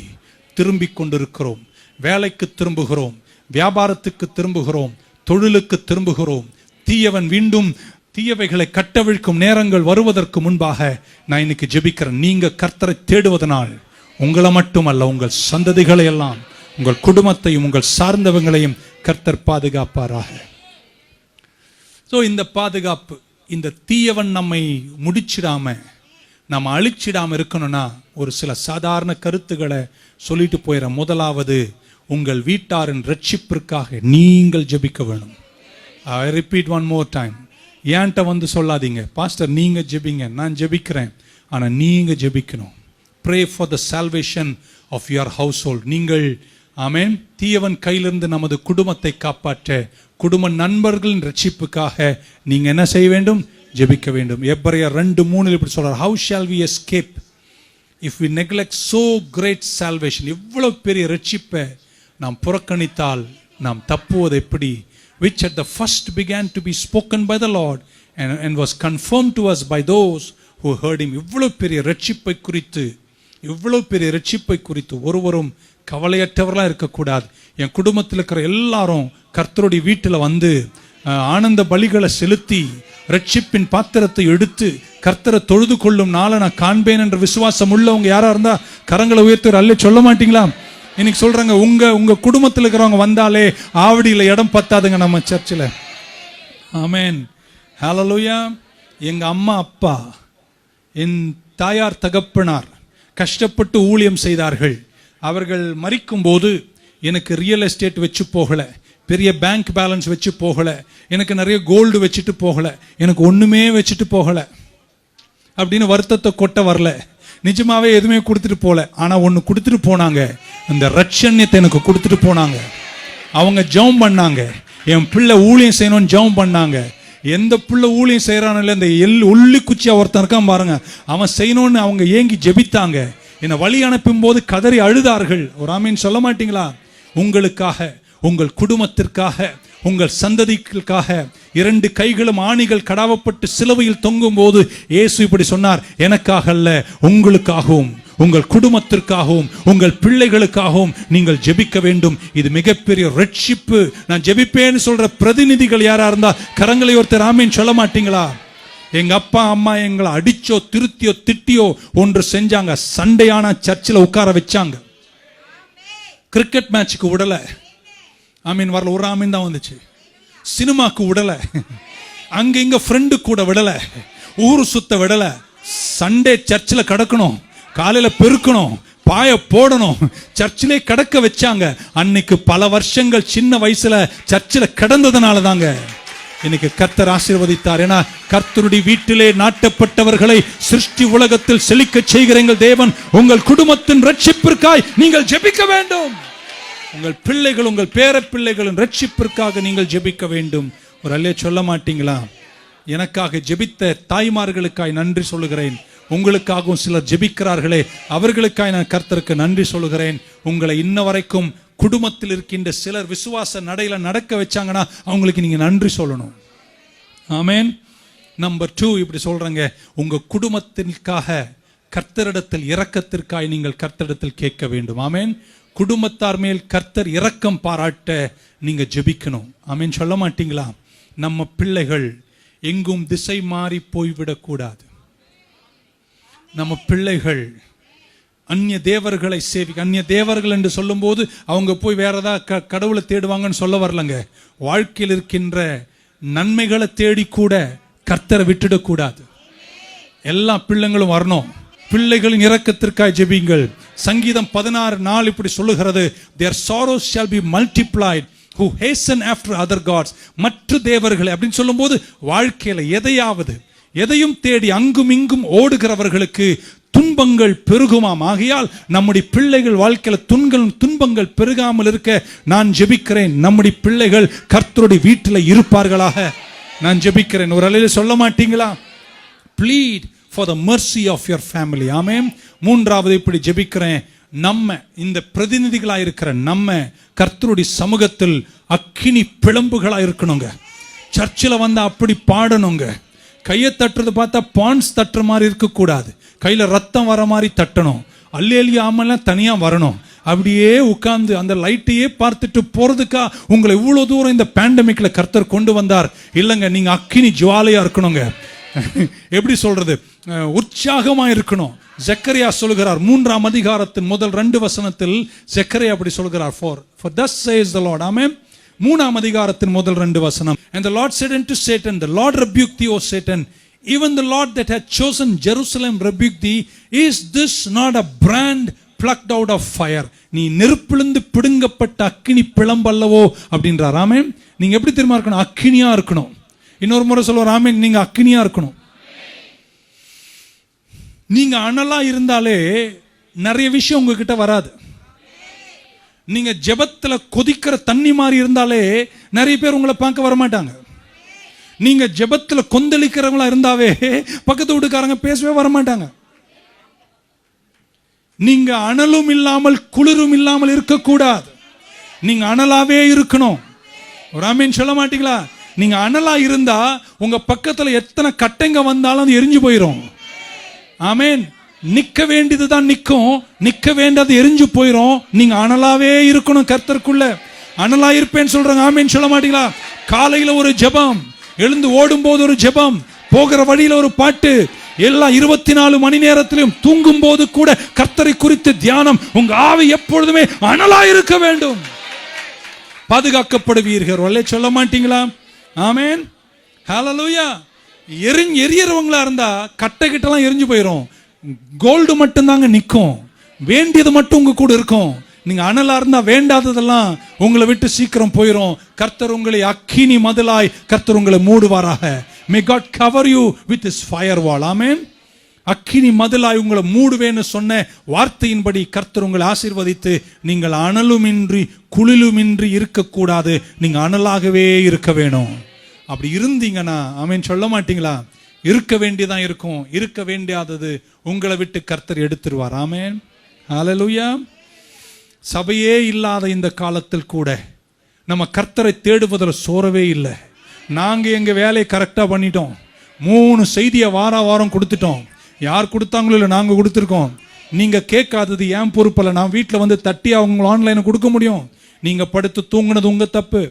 திரும்பிக் கொண்டிருக்கிறோம், வேலைக்கு திரும்புகிறோம், வியாபாரத்துக்கு திரும்புகிறோம், தொழிலுக்கு திரும்புகிறோம். தீயவன் மீண்டும் தீயவைகளை கட்டவிழ்க்கும் நேரங்கள் வருவதற்கு முன்பாக நான் இன்னைக்கு ஜெபிக்கிறேன். நீங்க கர்த்தரை தேடுவதனால் உங்களை மட்டுமல்ல, உங்கள் சந்ததிகளை எல்லாம், உங்கள் குடும்பத்தையும் உங்கள் சார்ந்தவங்களையும் கர்த்தர் பாதுகாப்பாராக. இந்த பாதுகாப்பு, இந்த தீயவன் நம்மை முடிச்சிடாம, நம்ம அழிச்சிடாம இருக்கணும்னா ஒரு சில சாதாரண கருத்துக்களை சொல்லிட்டு போயிட. முதலாவது, உங்கள் வீட்டாரின் ரட்சிப்பிற்காக நீங்கள் ஜெபிக்க வேணும். I repeat one more time. ஏன்ட்ட வந்து சொல்லாதீங்க, பாஸ்டர் நீங்க ஜெபிங்க, நான் ஜெபிக்கிறேன். ஆனா நீங்க ஜெபிக்கணும். Pray for the salvation of your household. நீங்கள் ஆமென், தீயவன் கையிலிருந்து நமது குடும்பத்தை காப்பாற்ற, குடும்ப நண்பர்களின் ரட்சிப்புக்காக நீங்க என்ன செய்ய வேண்டும்? ஜெபிக்க வேண்டும். எபிரேயர் 2:3 இப்படி சொல்றார், how shall we escape if we neglect so great salvation? இவ்வளவு பெரிய ரட்சிப்பை நாம் புறக்கணித்தால் நாம் தப்புவது எப்படி? Which at the first began to be spoken by the Lord and was confirmed to us by those who heard him. இவ்வளவு பெரிய ரட்சிப்பை குறித்து ஒருவரும் கவலையற்றவர்களாக இருக்கக்கூடாது. என் குடும்பத்தில் இருக்கிற எல்லாரும் கர்த்தருடைய வீட்டில் வந்து ஆனந்த பலிகளை செலுத்தி ரட்சிப்பின் பாத்திரத்தை எடுத்து கர்த்தரை தொழுது கொள்ளும் நாளை நான் காண்பேன் என்ற விசுவாசம் உள்ளவங்க யாரா இருந்தா கரங்களை உயர்த்தி அல்ல சொல்ல மாட்டீங்களா? இன்னைக்கு சொல்றாங்க, உங்க குடும்பத்தில் இருக்கிறவங்க வந்தாலே ஆவடியில் இடம் பத்தாதுங்க நம்ம சர்ச்சில். ஆமென், ஹல்லேலூயா. எங்க அம்மா அப்பா, என் தாயார் தகப்பனார் கஷ்டப்பட்டு ஊழியம் செய்தார்கள். அவர்கள் மரிக்கும் போது எனக்கு ரியல் எஸ்டேட் வச்சு போகல, பெரிய பேங்க் பேலன்ஸ் வச்சு போகல, எனக்கு நிறைய கோல்டு வச்சுட்டு போகல, எனக்கு ஒண்ணுமே வச்சுட்டு போகல அப்படின்னு வருத்தத்தை கொட்ட வரல. நிஜமாவே எதுவுமே கொடுத்துட்டு போல. ஆனா ஒன்னு கொடுத்துட்டு போனாங்க, அந்த ரட்சண்யத்தை எனக்கு கொடுத்துட்டு போனாங்க. அவங்க ஜெபம் பண்ணாங்க, என் பிள்ளை ஊழியம் செய்யணும்னு ஜெபம் பண்ணாங்க. எந்த பிள்ளை ஊழியம் செய்யறான் இல்லை, இந்த உள்ளி குச்சியா ஒருத்தன் இருக்கான் பாருங்க, அவன் செய்யணும்னு அவங்க ஏங்கி ஜெபித்தாங்க. என்னை வழி அனுப்பும் போது கதறி அழுதார்கள். ஒரு ஆமீன் சொல்ல மாட்டீங்களா? உங்களுக்காக, உங்கள் குடும்பத்திற்காக, உங்கள் சந்ததிக்காக 2 கைகளும் ஆணிகள் கடாவப்பட்டு சிலுவையில் தொங்கும் போது இயேசு இப்படி சொன்னார், எனக்காக அல்ல, உங்களுக்காகவும் உங்கள் குடும்பத்திற்காகவும் உங்கள் பிள்ளைகளுக்காகவும் நீங்கள் ஜெபிக்க வேண்டும். இது மிகப்பெரிய ரட்சிப்பு. நான் ஜெபிப்பேன்னு சொல்ற பிரதிநிதிகள் யாரா இருந்தா கரங்களை ஒருத்தர் ஆமீன் சொல்ல மாட்டீங்களா? எங்க அப்பா அம்மா எங்களை அடிச்சோ திருத்தியோ திட்டியோ ஒன்று செஞ்சாங்க. சண்டையான சர்ச்சில் உட்கார வச்சாங்க. கிரிக்கெட் மேட்சுக்கு விடல, ஆமீன் வரல, ஒரு ஆமீன் தான் வந்துச்சு. சினிமாக்கு விடல, அங்க இங்க ஃப்ரெண்டு கூட விடல, ஊரு சுத்த விடல. சண்டே சர்ச்சில் கடக்கணும், காலையில பெருக்கணும், பாய போடணும், சர்ச்சிலே கடக்க வச்சாங்க. அன்னைக்கு பல வருஷங்கள் சின்ன வயசுல சர்ச்சில் கடந்ததுனால தாங்க இன்னைக்கு கர்த்தர் ஆசீர்வதித்தார். ஏன்னா கர்த்தருடைய வீட்டிலே நாட்டப்பட்டவர்களை சிருஷ்டி உலகத்தில் செழிக்க செய்கிற எங்கள் தேவன் உங்கள் குடும்பத்தின் ரட்சிப்பிற்காய் நீங்கள் ஜெபிக்க வேண்டும். உங்கள் பிள்ளைகள், உங்கள் பேர பிள்ளைகளின் ரட்சிப்பிற்காக நீங்கள் ஜெபிக்க வேண்டும். ஒரு அல்லே சொல்ல மாட்டீங்களா? எனக்காக ஜெபித்த தாய்மார்களுக்காய் நன்றி சொல்லுகிறேன். உங்களுக்காகவும் சிலர் ஜெபிக்கிறார்களே, அவர்களுக்காய் நான் கர்த்தருக்கு நன்றி சொல்லுகிறேன். உங்களை இன்ன வரைக்கும் குடும்பத்தில் இருக்கின்ற சிலர் விசுவாச நடையில நடக்க வச்சாங்கன்னா அவங்களுக்கு நீங்க நன்றி சொல்லணும். ஆமென். நம்பர் 2 இப்படி சொல்றாங்க, உங்க குடும்பத்திற்காக கர்த்தரிடத்தில் இரக்கத்திற்காய் நீங்கள் கர்த்தரிடத்தில் கேட்க வேண்டும். ஆமென். குடும்பத்தார் மேல் கர்த்தர் இரக்கம் பாராட்ட நீங்க ஜெபிக்கணும். ஆமென் சொல்ல மாட்டீங்களா? நம்ம பிள்ளைகள் எங்கும் திசை மாறி போய்விடக் கூடாது. நம்ம பிள்ளைகள் அந்நிய தேவர்களை அந்நிய தேவர்கள் என்று சொல்லும் போது அவங்க போய் வேற ஏதாவது கடவுளை தேடுவாங்கன்னு சொல்ல வரலங்க. வாழ்க்கையில் இருக்கின்ற நன்மைகளை தேடி கூட கர்த்தரை விட்டுடக்கூடாது. எல்லா பிள்ளைங்களும் வரணும். பிள்ளைகளின் இரக்கத்திற்காய் ஜெபிங்கள். சங்கீதம் 16:4 இப்படி சொல்லுகிறது, their sorrows shall be multiplied who hasten after other gods. மற்ற தேவர்களை அப்படின்னு சொல்லும் போது வாழ்க்கையில எதையும் தேடி அங்கும் இங்கும் ஓடுகிறவர்களுக்கு துன்பங்கள் பெருகுமாம். ஆகையால் நம்முடைய பிள்ளைகள் வாழ்க்கையில துன்பங்கள் பெருகாமல் இருக்க நான் ஜெபிக்கிறேன். நம்முடைய பிள்ளைகள் கர்த்தருடைய வீட்டில் இருப்பார்களாக நான் ஜெபிக்கிறேன். ஒரு அலையில சொல்ல மாட்டீங்களா? Plead for the mercy of your family. ஆமென். மூன்றாவது இப்படி ஜெபிக்கிறேன், நம்ம இந்த பிரதிநிதிகளா இருக்கிற நம்ம கர்த்தருடைய சமூகத்தில் அக்கினி பிளம்புகளா இருக்கணுங்க. சர்ச்சில் வந்து அப்படி பாடணுங்க. கையை தட்டுறது பார்த்தா பான்ஸ் தட்டுற மாதிரி இருக்கக்கூடாது. கையில் ரத்தம் வர மாதிரி தட்டணும். அல்லேலியா ஆமெல்லாம் தனியாக வரணும். அப்படியே உட்கார்ந்து அந்த லைட்டையே பார்த்துட்டு போறதுக்கா உங்களை இவ்வளோ தூரம் இந்த பேண்டமிக்ல கர்த்தர் கொண்டு வந்தார்? இல்லைங்க, நீங்க அக்கினி ஜுவாலையா இருக்கணுங்க. எப்படி சொல்றது, உற்சாகமா இருக்கணும். ஜக்கரியா சொல்கிறார் 3ஆம் அதிகாரத்தின் முதல் 2 வசனத்தில் ஜக்கரியா அப்படி சொல்கிறார், for thus says the Lord. ஆமென். 3ஆம் அதிகாரத்தின் முதல் 2 வசனம். And the Lord said unto Satan, the Lord rebuked thee, O Satan, even the Lord that had chosen Jerusalem rebuked thee. Is this not a brand plucked out of fire? நீ நெருப்பிலிருந்து பிடுங்கப்பட்ட அக்கினி பிளம்பல்லவோ அப்படின்றார். ஆமென். நீங்க எப்படி தெரியுமா இருக்கணும்? அக்கினியா இருக்கணும். இன்னொரு முறை சொல்லுவார், ஆமென், நீங்க அக்கினியா இருக்கணும். நீங்க அனலா இருந்தாலே நிறைய விஷயம் உங்ககிட்ட வராது. நீங்க ஜெபத்துல கொதிக்கிற தண்ணி மாதிரி இருந்தாலே நிறைய பேர் உங்களை பார்க்க வர மாட்டாங்க. நீங்க ஜெபத்துல கொந்தளிக்கிறவங்களா இருந்தாவே பக்கத்து வீட்டுக்காரங்க பேசவே வர மாட்டாங்க. நீங்க அனலும் இல்லாமல் குளிரும் இல்லாமல் இருக்கக்கூடாது. நீங்க அனலாவே இருக்கணும். ஒரு ஆமீன் சொல்ல மாட்டீங்களா? நீங்க அனலா இருந்தா உங்க பக்கத்துல எத்தனை கட்டைங்க வந்தாலும் அது எரிஞ்சு போயிடும். ஆமேன். நிக்க வேண்டியதுதான் நிக்கும், நிக்க வேண்டியது எரிஞ்சு போயிடும். நீங்க அனலாவே இருக்கணும் கர்த்தருக்குள்ள. அனலா இருப்பேன்னு சொல்றாங்க. ஆமேன் சொல்ல மாட்டீங்களா? காலையில ஒரு ஜெபம், எழுந்து ஓடும் போது ஒரு ஜெபம், போகிற வழியில ஒரு பாட்டு, எல்லா 24 மணி நேரத்திலும் தூங்கும் போது கூட கர்த்தரை குறித்து தியானம். உங்க ஆவி எப்பொழுதுமே அனலா இருக்க வேண்டும். பாதுகாக்கப்படுவீர்கள். சொல்ல மாட்டீங்களா? ஆமென். ஹல்லேலூயா. எரியறவங்களா இருந்தா கட்டை கிட்டலாம் எரிஞ்சு போயிடும். கோல்டு மட்டும் தாங்க நிற்கும். வேண்டியது மட்டும் உங்க கூட இருக்கும். நீங்க அனலா இருந்தா வேண்டாததெல்லாம் உங்களை விட்டு சீக்கிரம் போயிடும். கர்த்தர் உங்களை அக்கினி மதிலாய் கர்த்தர் உங்களை மூடுவாராக. May God cover you with his firewall. ஆமென். அக்கினி மதிலாய் உங்களை மூடுவேன்னு சொன்ன வார்த்தையின்படி கர்த்தர் உங்களை ஆசீர்வதித்து நீங்கள் அனலுமின்றி குளிலுமின்றி இருக்கக்கூடாது. நீங்க அனலாகவே இருக்க வேணும். அப்படி இருந்தீங்கன்னா ஆமென் சொல்ல மாட்டீங்களா? இருக்க வேண்டியதான் இருக்கும். இருக்க வேண்டியாதது உங்களை விட்டு கர்த்தர் எடுத்துருவார். ஆமென். ஹல்லேலூயா. சபையே இல்லாத இந்த காலத்தில் கூட நம்ம கர்த்தரை தேடுவதில் சோரவே இல்லை. நாங்க எங்க வேலையை கரெக்டா பண்ணிட்டோம். 3 செய்தியை வாரம் கொடுத்துட்டோம். யார் கொடுத்தாங்களோ இல்லை, நாங்க கொடுத்துருக்கோம். நீங்க கேட்காதது ஏன் பொறுப்பல்ல. நான் வீட்டில் வந்து தட்டி அவங்க ஆன்லைனை கொடுக்க முடியும். நீங்க படுத்து தூங்குனது உங்க தப்பு.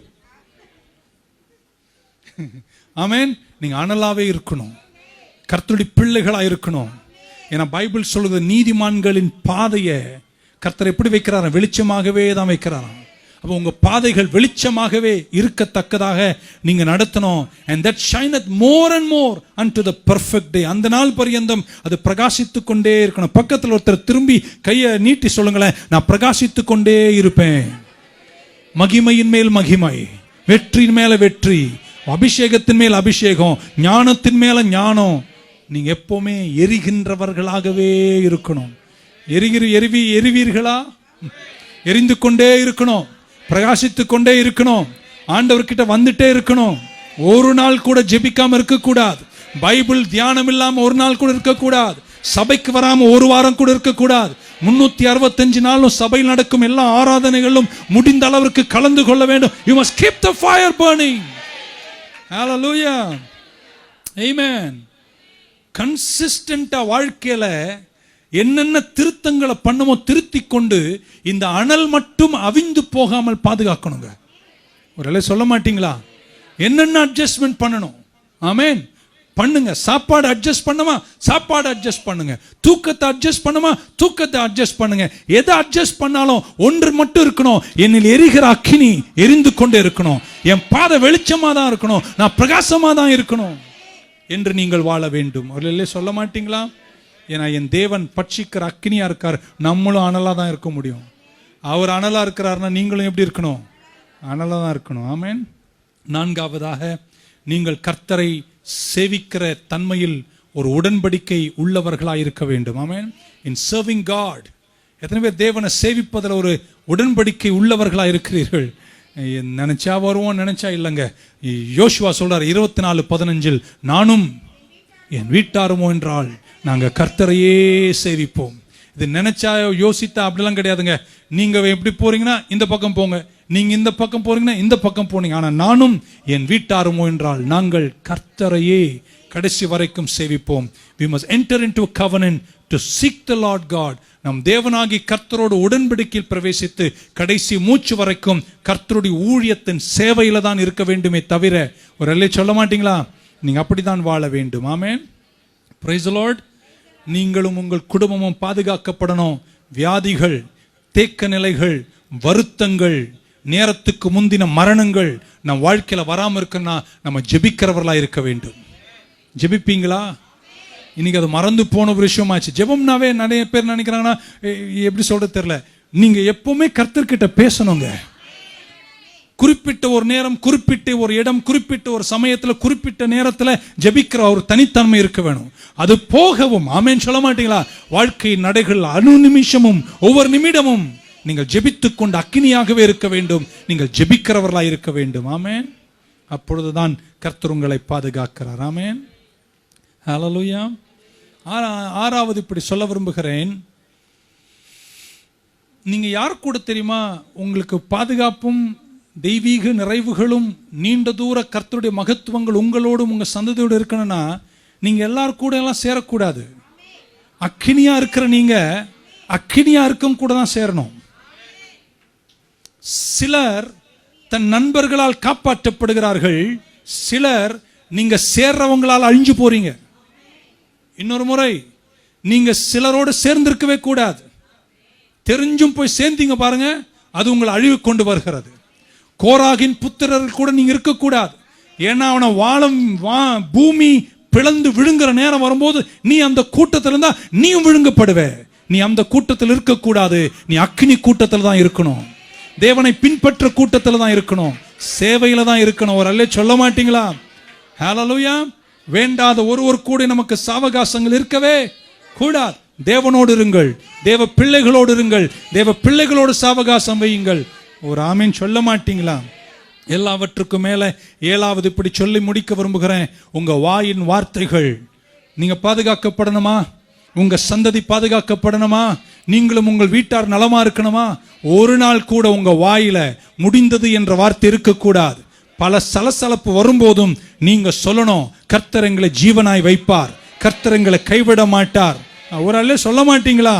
ஆமென். நீங்க அனலாவே இருக்கணும். கர்த்தருடைய பிள்ளைகளா இருக்கணும். ஏன்னா பைபிள் சொல்லுது, நீதிமான்களின் பாதையை கர்த்தர் எப்படி வைக்கிறாரா? வெளிச்சமாகவே தான் வைக்கிறாராம். அப்போ உங்க பாதைகள் வெளிச்சமாகவே இருக்கத்தக்கதாக நீங்க நடத்தணும். and that shineth more and more unto the perfect day. அந்த நாள் பரியந்தம் அது பிரகாசித்து கொண்டே இருக்கணும். பக்கத்தில் ஒருத்தர் திரும்பி கையை நீட்டி சொல்லுங்களேன், நான் பிரகாசித்து கொண்டே இருப்பேன். மகிமையின் மேல் மகிமை, வெற்றியின் மேல வெற்றி, அபிஷேகத்தின் மேல் அபிஷேகம், ஞானத்தின் மேல ஞானம். நீங்க எப்பவுமே எரிகின்றவர்களாகவே இருக்கணும். எரிவீர்களா? எரிந்து கொண்டே இருக்கணும். பிரகாசித்து கொண்டே இருக்கணும். ஆண்டவர்கிட்ட வந்துட்டே இருக்கணும். ஒரு நாள் கூட ஜெபிக்காம இருக்கக்கூடாது. பைபிள் தியானம் இல்லாம ஒரு நாள் கூட இருக்கக்கூடாது. சபைக்கு வராம ஒரு வாரம் கூட இருக்கக்கூடாது. 365 நாளும் சபையில் நடக்கும் எல்லா ஆராதனைகளும் முடிந்த அளவிற்கு கலந்து கொள்ள வேண்டும். You must keep the fire burning. Hallelujah. Amen. கன்சிஸ்டன்டா வாழ்க்கையில என்னென்ன திருத்தங்களை பண்ணுமோ திருத்தி கொண்டு இந்த அனல் மட்டும் அவிந்து போகாமல் பாதுகாக்கணுங்க. ஒரு சொல்ல மாட்டீங்களா? என்னென்ன அட்ஜஸ்ட்மெண்ட் பண்ணணும்? ஆமென். பண்ணுங்க. சாப்பாடு அட்ஜஸ்ட் பண்ணுமா, சாப்பாடு அட்ஜஸ்ட் பண்ணுங்க. தூக்கத்தை அட்ஜஸ்ட் பண்ணுமா, தூக்கத்தை அட்ஜஸ்ட் பண்ணுங்க. எதை அட்ஜஸ்ட் பண்ணாலும் ஒன்று மட்டும் இருக்கணும், என்னில் எரிகிற அக்கினி எரிந்து கொண்டே இருக்கணும், என் பாதை வெளிச்சமா தான் இருக்கணும், நான் பிரகாசமா தான் இருக்கணும் என்று நீங்கள் வாழ வேண்டும். அவர்களே சொல்ல மாட்டீங்களா? ஏன்னா என் தேவன் பட்சிக்கிற அக்கினியா இருக்கார், நம்மளும் அனலா தான் இருக்க முடியும். அவர் அனலா இருக்கிறார்னா நீங்களும் எப்படி இருக்கணும்? அனலா தான் இருக்கணும். ஆமென். நான்காவதாக, நீங்கள் கர்த்தரை சேவிக்கிற தன்மையில் ஒரு உடன்படிக்கை உள்ளவர்களாக இருக்க வேண்டும். ஆமென். இன் சர்விங் காட், எத்தனை பேர் தேவனை சேவிப்பதில் ஒரு உடன்படிக்கை உள்ளவர்களாக இருக்கிறீர்கள்? நினைச்சா வருவோம், நினைச்சா இல்லைங்க. யோசுவா சொல்றார் 24:15, நானும் என் வீட்டாருமோ என்றால் நாங்க கர்த்தரையே சேவிப்போம். இது நினைச்சா யோசித்தா அப்படிலாம் கிடையாதுங்க. நீங்க எப்படி போறீங்கன்னா இந்த பக்கம் போங்க, நீங்க இந்த பக்கம் போறீங்கன்னா இந்த பக்கம் போனீங்க. ஆனா நானும் என் வீட்டாருமோ என்றால் நாங்கள் கர்த்தரையே கடைசி வரைக்கும் சேவிப்போம். We must enter into a covenant to seek the Lord God. நம் தேவனாகி கர்த்தரோடு உடன்படிக்கையில் பிரவேசித்து கடைசி மூச்சு வரைக்கும் கர்த்தருடைய ஊழியத்தின் சேவையில தான் இருக்க வேண்டுமே தவிர ஒரு அல்லே சொல்ல மாட்டீங்களா? நீங்க அப்படித்தான் வாழ வேண்டும். ஆமென். Praise the Lord. நீங்களும் உங்கள் குடும்பமும் பாதுகாக்கப்படணும். வியாதிகள், தேக்க நிலைகள், வருத்தங்கள், நேரத்துக்கு முந்தின மரணங்கள் நம் வாழ்க்கையில வராம இருக்குன்னா நம்ம ஜெபிக்கிறவர்களா இருக்க வேண்டும். ஜெபிப்பீங்களா? இன்னைக்கு அது மறந்து போன ஒரு விஷயமாச்சு. ஜெபம்னாவே நிறைய பேர் நினைக்கிறாங்கன்னா, எப்படி சொல்றது தெரியல. நீங்க எப்பவுமே கர்த்தர்கிட்ட பேசணுங்க. குறிப்பிட்ட ஒரு நேரம், குறிப்பிட்ட ஒரு இடம், குறிப்பிட்ட ஒரு சமயத்துல, குறிப்பிட்ட நேரத்துல ஜெபிக்கிற ஒரு தனித்தன்மை இருக்க வேணும். அது போகவும் ஆமென் சொல்ல மாட்டீங்களா? வாழ்க்கை நடைகள் அணு நிமிஷமும் ஒவ்வொரு நிமிடமும் நீங்கள் ஜெபித்துக் கொண்டு அக்கினியாகவே இருக்க வேண்டும். நீங்கள் ஜெபிக்கிறவர்களாக இருக்க வேண்டும். ஆமென். அப்பொழுதுதான் கர்த்தர் உங்களை பாதுகாக்கிறார். ஆமென். ஹல்லேலூயா. ஆறாவது இப்படி சொல்ல விரும்புகிறேன். நீங்க யார் கூட தெரியுமா உங்களுக்கு பாதுகாப்பும் தெய்வீக நிறைவுகளும் நீண்ட தூர கர்த்தருடைய மகத்துவங்கள் உங்களோடும் உங்க சந்ததியோடு இருக்கணும்னா நீங்க எல்லாரும் கூட எல்லாம் சேரக்கூடாது. அக்கினியா இருக்கிற நீங்க அக்கினியா இருக்கும் கூட தான் சேரணும். சிலர் தன் நண்பர்களால் காப்பாற்றப்படுகிறார்கள், சிலர் நீங்க சேர்றவங்களால் அழிஞ்சு போறீங்க. இன்னொரு முறை, நீங்க சிலரோடு சேர்ந்திருக்கவே கூடாது. தெரிஞ்சும் போய் சேர்ந்தீங்க பாருங்க, அது உங்களை அழிவு கொண்டு வருகிறது. கோராகின் புத்திரர்கள் கூட நீங்க இருக்கக்கூடாது. ஏன்னா அவனை பூமி பிளந்து விழுங்குற நேரம் வரும்போது நீ அந்த கூட்டத்தில் இருந்தா நீயும் விழுங்கப்படுவே. நீ அந்த கூட்டத்தில் இருக்கக்கூடாது. நீ அக்கினி கூட்டத்தில் தான் இருக்கணும். தேவனை பின்பற்ற கூட்டத்தில் தான் இருக்கணும். சேவையில தான் இருக்கணும். ஒரு அல்லே சொல்ல மாட்டீங்களா? ஹல்லேலூயா. வேண்டாத ஒருவர் கூட நமக்கு சாவகாசங்கள் இருக்கவே கூடாது. தேவனோடு இருங்கள், தேவ பிள்ளைகளோடு இருங்கள், தேவ பிள்ளைகளோடு சாவகாசம் வையுங்கள். ஒரு ஆமீன் சொல்ல மாட்டீங்களா? எல்லாவற்றுக்கும் மேல ஏழாவது இப்படி சொல்லி முடிக்க விரும்புகிறேன். உங்க வாயின் வார்த்தைகள் நீங்க பாதுகாக்கப்படணுமா? உங்க சந்ததி பாதுகாக்கப்படணுமா? நீங்களும் உங்கள் வீட்டார் நலமா இருக்கணுமா? ஒரு நாள் கூட உங்க வாயில முடிந்தது என்ற வார்த்தை இருக்கக்கூடாது. பல சலசலப்பு வரும்போதும் நீங்க சொல்லணும், கர்த்தர் எங்களை ஜீவனாய் வைப்பார், கர்த்தர் எங்களை கைவிட மாட்டார். ஒரு ஆளே சொல்ல மாட்டீங்களா?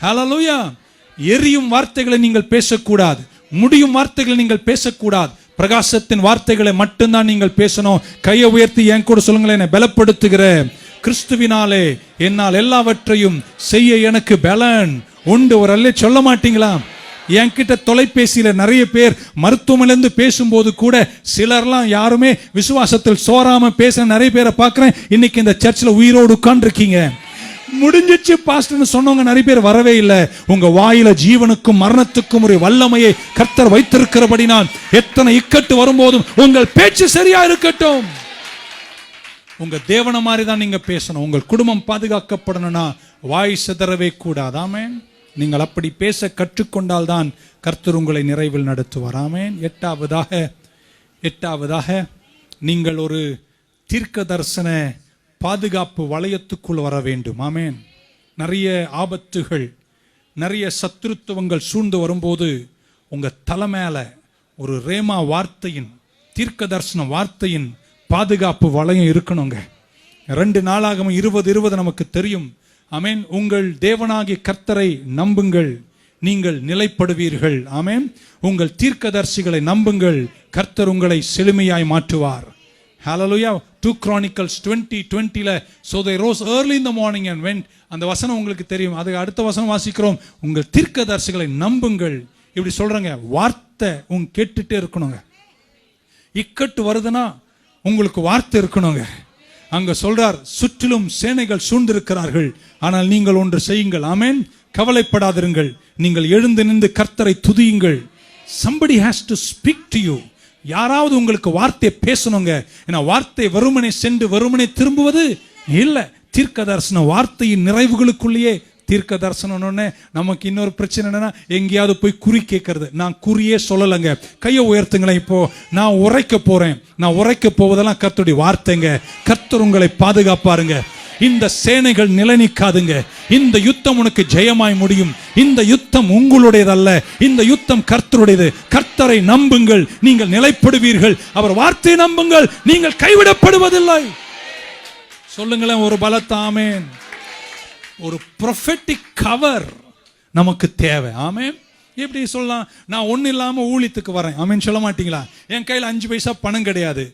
ஹல்லேலூயா. எரியும் வார்த்தைகளை நீங்கள் பேசக்கூடாது, முடியும் வார்த்தைகளை நீங்கள் பேசக்கூடாது. பிரகாசத்தின் வார்த்தைகளை மட்டும்தான் நீங்கள் பேசணும். கையை உயர்த்தி என் கூட சொல்லுங்களேன், என்னை பலப்படுத்துகிற கிறிஸ்துவினாலே என்னால் எல்லாவற்றையும் செய்ய எனக்கு பலன் உண்டு. ஒரு அல்லே சொல்ல மாட்டீங்களா? என்கிட்ட தொலைபேசியில நிறைய பேர் மருத்துவமனையிலிருந்து பேசும்போது கூட சிலர்லாம் யாருமே விசுவாசத்தில் சோறாம பேச நிறைய பேரை பார்க்கிறேன். இன்னைக்கு இந்த சர்ச்சில் உயிரோடு உட்கார்ந்துருக்கீங்க. முடிஞ்சிச்சு பாஸ்டர்னு சொன்னவங்க நிறைய பேர் வரவே இல்லை. உங்க வாயில ஜீவனுக்கும் மரணத்துக்கும் ஒரு வல்லமையை கர்த்தர் வைத்திருக்கிறபடினால் எத்தனை இக்கட்டு வரும்போதும் உங்கள் பேச்சு சரியா இருக்கட்டும். உங்க தேவன மாதிரி தான் நீங்க பேசணும். உங்கள் குடும்பம் பாதுகாக்கப்படணும்னா வாய் சிதறவே கூடாது. ஆமென். நீங்கள் அப்படி பேச கற்றுக்கொண்டால் தான் கர்த்தர் உங்களை நிறைவில் நடத்துவார். ஆமென். எட்டாவதாக நீங்கள் ஒரு தீர்க்க தரிசன பாதுகாப்பு வளையத்துக்குள் வர வேண்டும். ஆமென். நிறைய ஆபத்துகள், நிறைய சத்துருத்துவங்கள் சூழ்ந்து வரும்போது உங்க தலை மேல ஒரு ரேமா வார்த்தையின், தீர்க்க தரிசன வார்த்தையின் பாதுகாப்பு வளையம் இருக்கணுங்க. 2 நாளாகமம் 20:20 நமக்கு தெரியும். ஆமென். உங்கள் தேவனாகிய கர்த்தரை நம்புங்கள், நீங்கள் நிலைப்படுவீர்கள். ஆமென். உங்கள் தீர்க்கதரிசிகளை நம்புங்கள், கர்த்தர் உங்களை செழுமையாய் மாற்றுவார். Hallelujah. 2 Chronicles 20:20 so they rose early in the morning and went. அந்த வசனம் உங்களுக்கு தெரியும். அது அடுத்த வசனம் வாசிக்கிறோம். உங்கள் தீர்க்கதரிசிகளை நம்புங்கள். இப்படி சொல்றாங்க. வார்த்தை உங்க கேட்டுட்டே இருக்கணுங்க. இக்கட்டு வருதுன்னா உங்களுக்கு வார்த்தை இருக்கணுங்க. அங்க சொல்றார், சுற்றிலும் சேனைகள் சூழ்ந்திருக்கிறார்கள், ஆனால் நீங்கள் ஒன்று செய்யுங்கள். ஆமென். கவலைப்படாதிருங்கள், நீங்கள் எழுந்து நின்று கர்த்தரை துதியுங்கள். somebody has to speak to you. யாராவது உங்களுக்கு வார்த்தை பேசணுங்க. ஏன்னா வார்த்தை வெறுமனே சென்று வெறுமனே திரும்புவது இல்லை. தீர்க்க தரிசன வார்த்தையின் நிறைவுகளுக்குள்ளேயே தீர்க்க தரிசனம்னு நமக்கு இன்னொரு பிரச்சனை என்னன்னா, எங்கேயாவது போய் குறி கேட்கறது. நான் குறியே சொல்லலைங்க. கையை உயர்த்துங்களேன். இப்போ நான் உரைக்க போறேன். நான் உரைக்க போவதெல்லாம் கர்த்தருடைய வார்த்தைங்க. கர்த்தர் உங்களை பாதுகாப்பாருங்க. இந்த சேனைகள் நிலைநிற்காதுங்க. இந்த யுத்தம் உனக்கு ஜெயமாய் முடியும். இந்த யுத்தம் உங்களுடையதல்ல, இந்த யுத்தம் கர்த்தருடையது. கர்த்தரை நம்புங்கள், நீங்கள் நிலைப்படுவீர்கள். அவர் வார்த்தையை நம்புங்கள், நீங்கள் கைவிடப்படுவதில்லை. சொல்லுங்களேன் ஒரு பலத்த ஆமென். ஒரு prophetic cover நமக்கு தேவை. ஆமென். எப்படி சொல்லலாம்? நான் ஒன்றும் இல்லாமல் ஊழியத்துக்கு வரேன், ஆமென் சொல்ல மாட்டீங்களா? என் கையில் 5 பைசா பணம் கிடையாது,